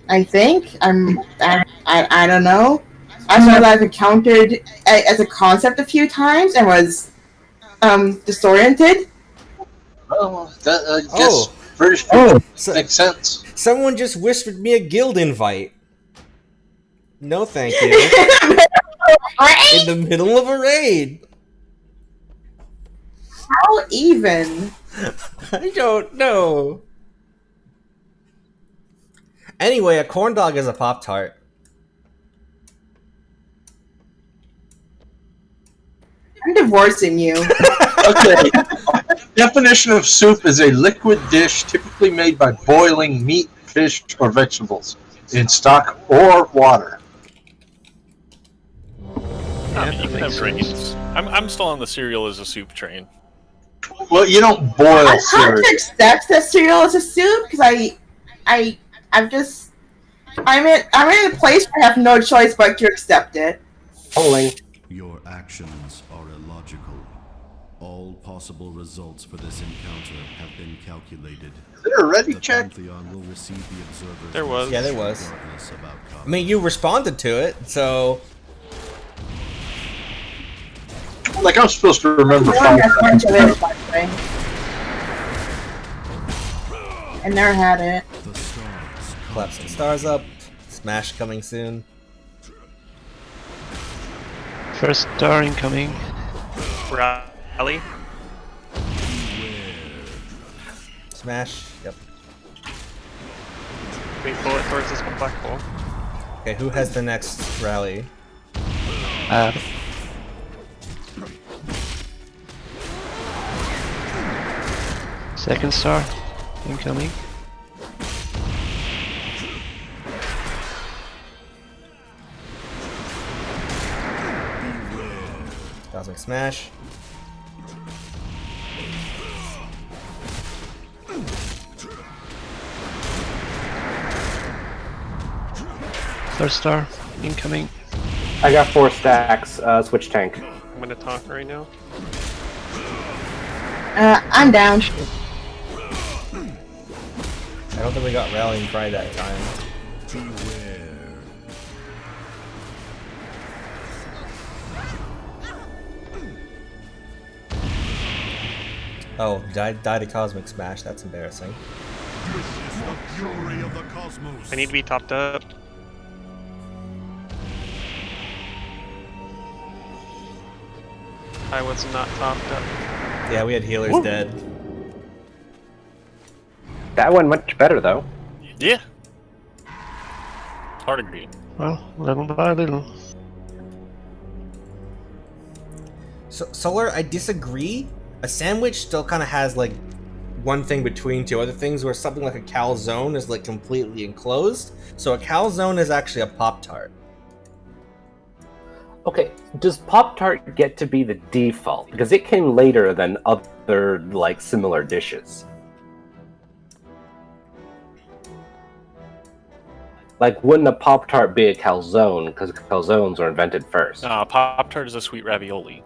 I think. I don't know. I sort of I've encountered as a concept a few times and was disoriented. Well, I guess Oh. British people So- makes sense. Someone just whispered me a guild invite. No, thank you. In the middle of a raid. How even? I don't know. Anyway, a corn dog is a Pop-Tart. I'm divorcing you. Okay. Definition of soup is a liquid dish typically made by boiling meat, fish, or vegetables in stock or water. I mean, you can have grains. I'm still on the cereal as a soup train. Well, you don't boil I'm hard cereal. to accept that cereal as a soup because I'm in a place where I have no choice but to accept it. Pulling. Your actions are illogical. All possible results for this encounter have been calculated. Is there a ready The check? Pantheon will receive the observer's There was. Yeah, there was. regardless of outcome. I mean, you responded to it, so... Like I'm supposed to remember. No one has much of it, by the way. I never had it. The stars Clap some stars up. Smash coming soon. First star incoming. Rally. Smash. Yep. We pull it towards this black hole. Okay, who has the next rally? Second star incoming. Cosmic Smash. Third star incoming. I got 4 stacks. Switch tank. I'm gonna talk right now. I'm down. I don't think we got Rallying Cry that time. Oh, died to Cosmic Smash. That's embarrassing. I need to be topped up. I was not topped up. Yeah, we had healers Woo. dead. That went much better though. Yeah. Hard agree. Well, little by little. So, Solar, I disagree. A sandwich still kind of has like one thing between two other things, where something like a calzone is like completely enclosed. So a calzone is actually a Pop-Tart. Okay, does Pop-Tart get to be the default? Because it came later than other, like, similar dishes. Like, wouldn't a Pop-Tart be a calzone? Because calzones were invented first. Pop-Tart is a sweet ravioli.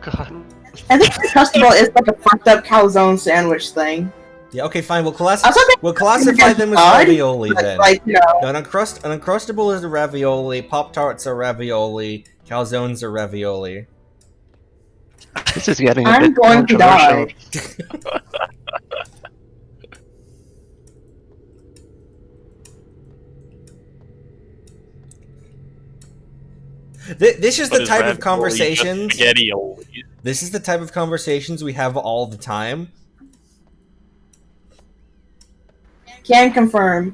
God. I think the festival is like a fucked up calzone sandwich thing. Yeah, okay, fine. We'll classify them as ravioli then. Like, no. An Uncrustable is a ravioli, Pop-Tarts are ravioli, calzones are ravioli. This is getting a I'm bit going to die. controversial. This is But the is type of ravioli just conversations. spaghetti-oli? This is the type of conversations we have all the time. Can confirm.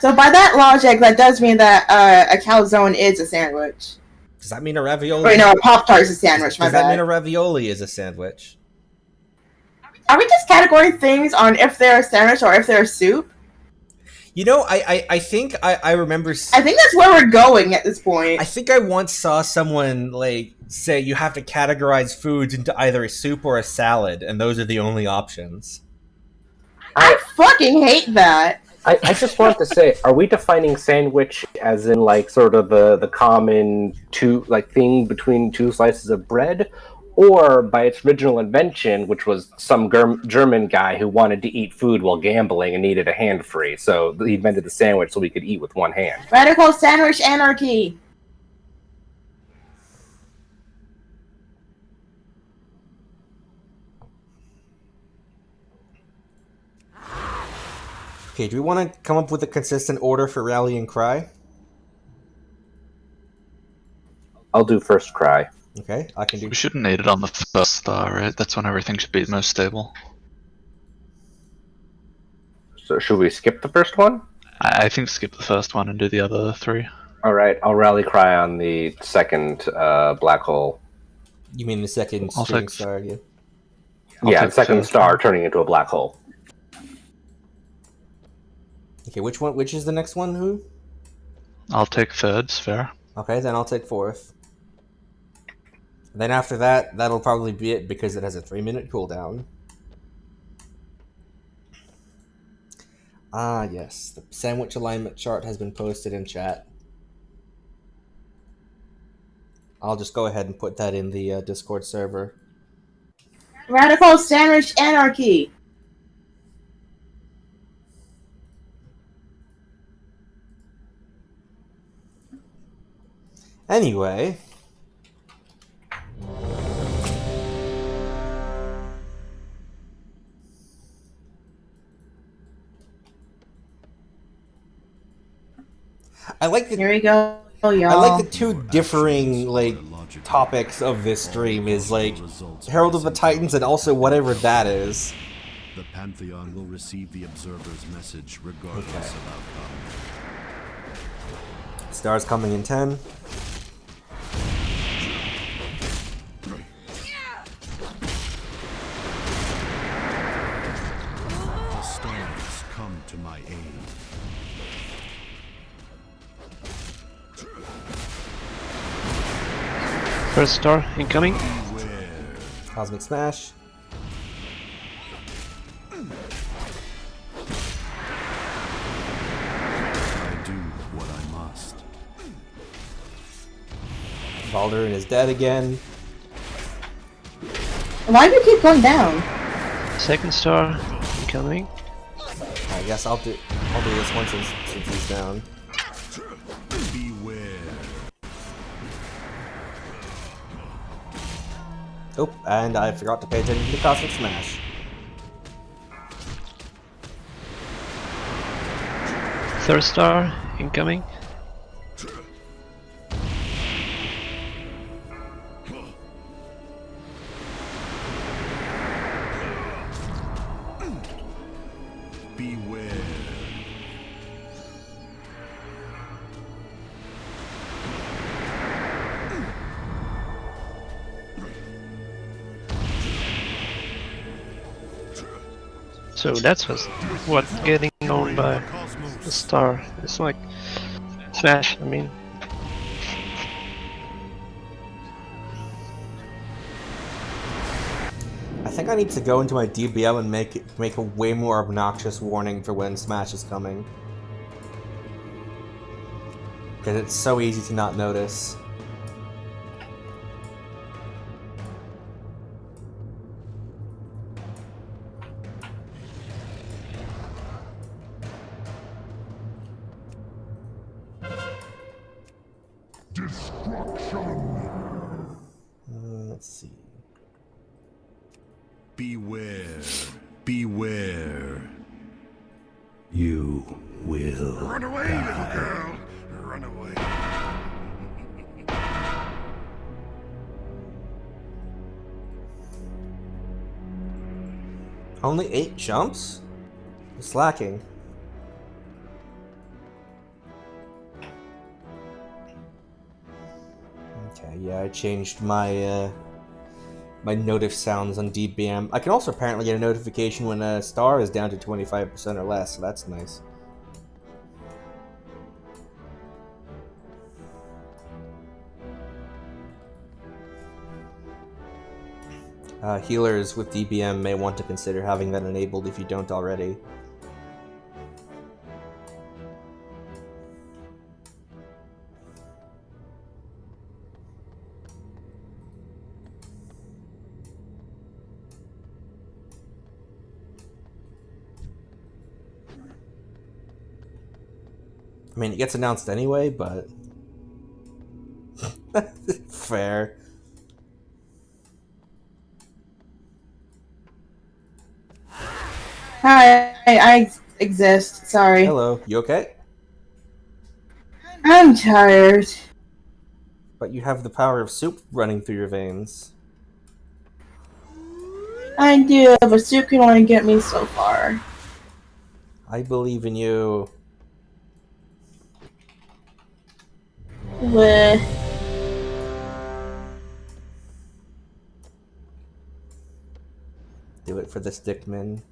So by that logic, that does mean that a calzone is a sandwich. Does that mean a ravioli? Wait, no, a Pop-Tart is a sandwich, my Does that bad. mean a ravioli is a sandwich? Are we just categorizing things on if they're a sandwich or if they're a soup? You know, I think I remember... I think that's where we're going at this point. I think I once saw someone, like, say you have to categorize foods into either a soup or a salad, and those are the only options. I fucking hate that. I just want to say, are we defining sandwich as in, like, sort of the common thing between two slices of bread? Or by its original invention, which was some German guy who wanted to eat food while gambling and needed a hand free, so he invented the sandwich so he could eat with one hand. Radical sandwich anarchy. Okay, do we want to come up with a consistent order for Rally and Cry? I'll do first Cry. Okay, I can do... We shouldn't need it on the first star, right? That's when everything should be most stable. So should we skip the first one? I think skip the first one and do the other 3. Alright, I'll Rally Cry on the second black hole. You mean the second I'll shooting take- star? Yeah. Yeah, take the second third star one. turning into a black hole. Okay, which one? Which is the next one? Who? I'll take third, fair. Okay, then I'll take fourth. Then after that, that'll probably be it because it has a 3-minute cooldown. Ah, yes. The sandwich alignment chart has been posted in chat. I'll just go ahead and put that in the Discord server. Radical sandwich anarchy. Anyway... I like the Here we go, y'all. I like the two differing like topics of this stream is like Herald of the Titans and also whatever that is. The Pantheon will receive the observer's message regardless of outcome. Stars coming in 10. The stars come to my aid. First star incoming. Cosmic Smash. I do what I must. Baldurin is dead again. Why do you keep going down? Second star incoming. I guess I'll do this one since he's down. Beware. Oh, and I forgot to pay attention to the Cosmic Smash. Third star incoming. Beware. So that's what getting owned by the star. It's like Smash, I mean. I think I need to go into my DBM and make a way more obnoxious warning for when Smash is coming. Because it's so easy to not notice. Let's see. Beware. Beware. You will Run away, little girl. Run away. Only 8 jumps? You're slacking. Okay, yeah, I changed my my notif sounds on DBM. I can also apparently get a notification when a star is down to 25% or less, so that's nice. Healers with DBM may want to consider having that enabled if you don't already. I mean, it gets announced anyway, but... Fair. Hi, I exist. Sorry. Hello, you okay? I'm tired. But you have the power of soup running through your veins. I do, but soup can only get me so far. I believe in you. Bleh. Do it for the stickman.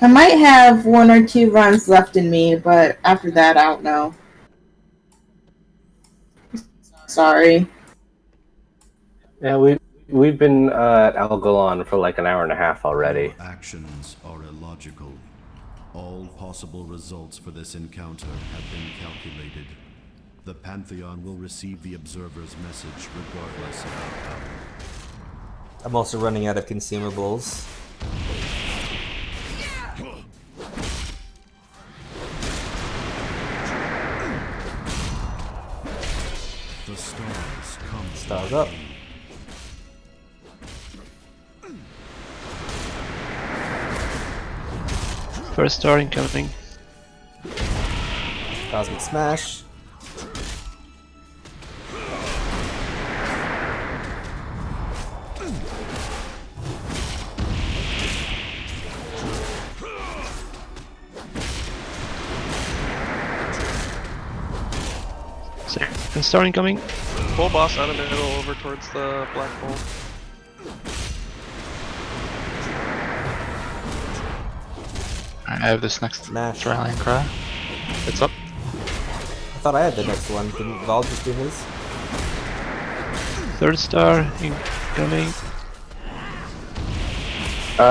I might have 1 or 2 runs left in me, but after that, I don't know. Sorry. Yeah, we've been at Algalon for like an hour and a half already. Your actions are illogical. All possible results for this encounter have been calculated. The Pantheon will receive the observer's message regardless of outcome. I'm also running out of consumables. The stars come. Stars up. First star incoming. Cosmic Smash. Second star incoming. Full boss out of the middle over towards the black hole. I have this next Smash. rallying cry. It's up. I thought I had the next one. Didn't Val just do his? Third star incoming.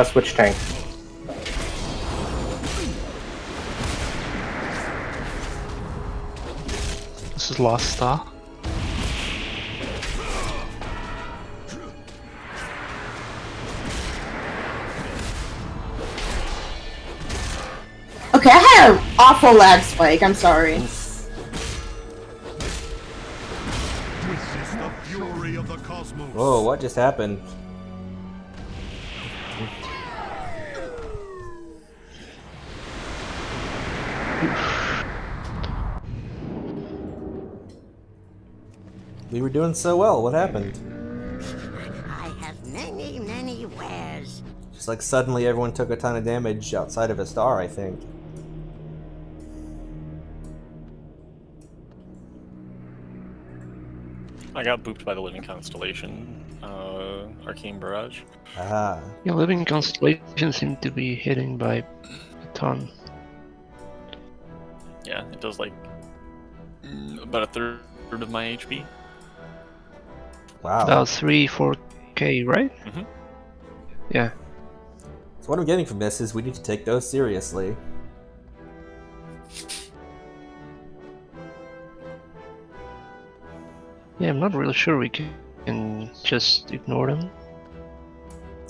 Switch tank. This is last star. Okay, I had an awful lag spike. I'm sorry. Witness the fury of the cosmos. Whoa, what just happened? We were doing so well. What happened? I have many, many wares. Just like suddenly everyone took a ton of damage outside of a star, I think. I got booped by the Living Constellation, Arcane Barrage. Ah. Yeah, living constellations seem to be hitting by a ton. Yeah, it does like about a third of my HP. Wow. About 3-4k, right? Mhm. Yeah. So what I'm getting from this is we need to take those seriously. Yeah, I'm not really sure we can just ignore them.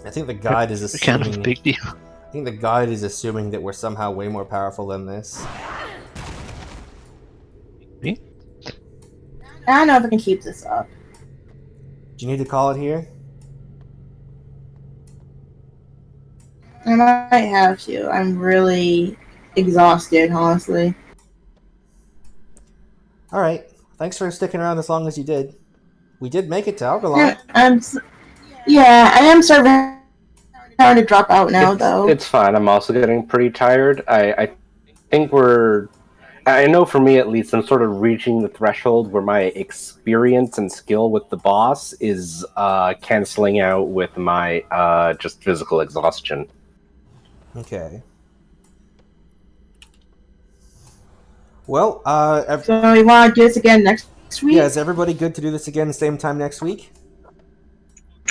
I think the guide is They're kind assuming. of a big deal. I think the guide is assuming that we're somehow way more powerful than this. Me? I don't know if I can keep this up. Do you need to call it here? I might have to. I'm really exhausted, honestly. All right. Thanks for sticking around as long as you did. We did make it to Algalon. Yeah, I am starting to drop out now, though. It's fine. I'm also getting pretty tired. I think I know for me at least, I'm sort of reaching the threshold where my experience and skill with the boss is canceling out with my just physical exhaustion. Okay. Well, so we want to do this again next week? Yeah, is everybody good to do this again same time next week?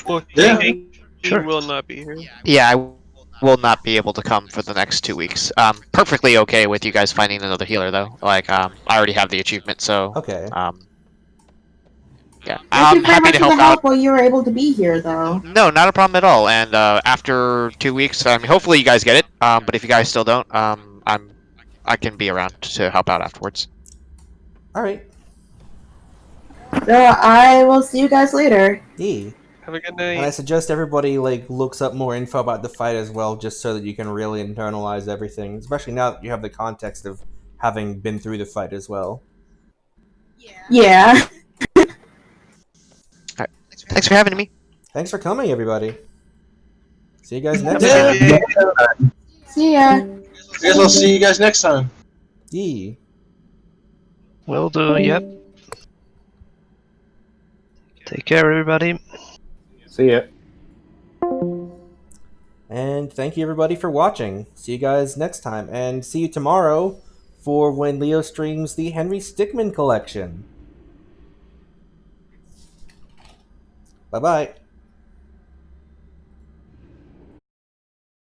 Well, Yeah. he will not be here. Yeah, I will not be able to come for the next 2 weeks. Perfectly okay with you guys finding another healer though. Like, I already have the achievement, so okay. Yeah, Thank I'm you very happy much to for the help help out. while you were able to be here, though. No, not a problem at all. And after 2 weeks, I mean, hopefully you guys get it. But if you guys still don't, I can be around to help out afterwards. All right. So I will see you guys later. E. Have a good night. And I suggest everybody looks up more info about the fight as well, just so that you can really internalize everything, especially now that you have the context of having been through the fight as well. Yeah. Alright. Thanks for having me. Thanks for coming, everybody. See you guys next Yeah. time. See ya. I guess I'll see you guys next time. E. Will do, yep. Take care, everybody. See ya. And thank you everybody for watching. See you guys next time, and see you tomorrow for when Leo streams the Henry Stickmin collection. Bye-bye.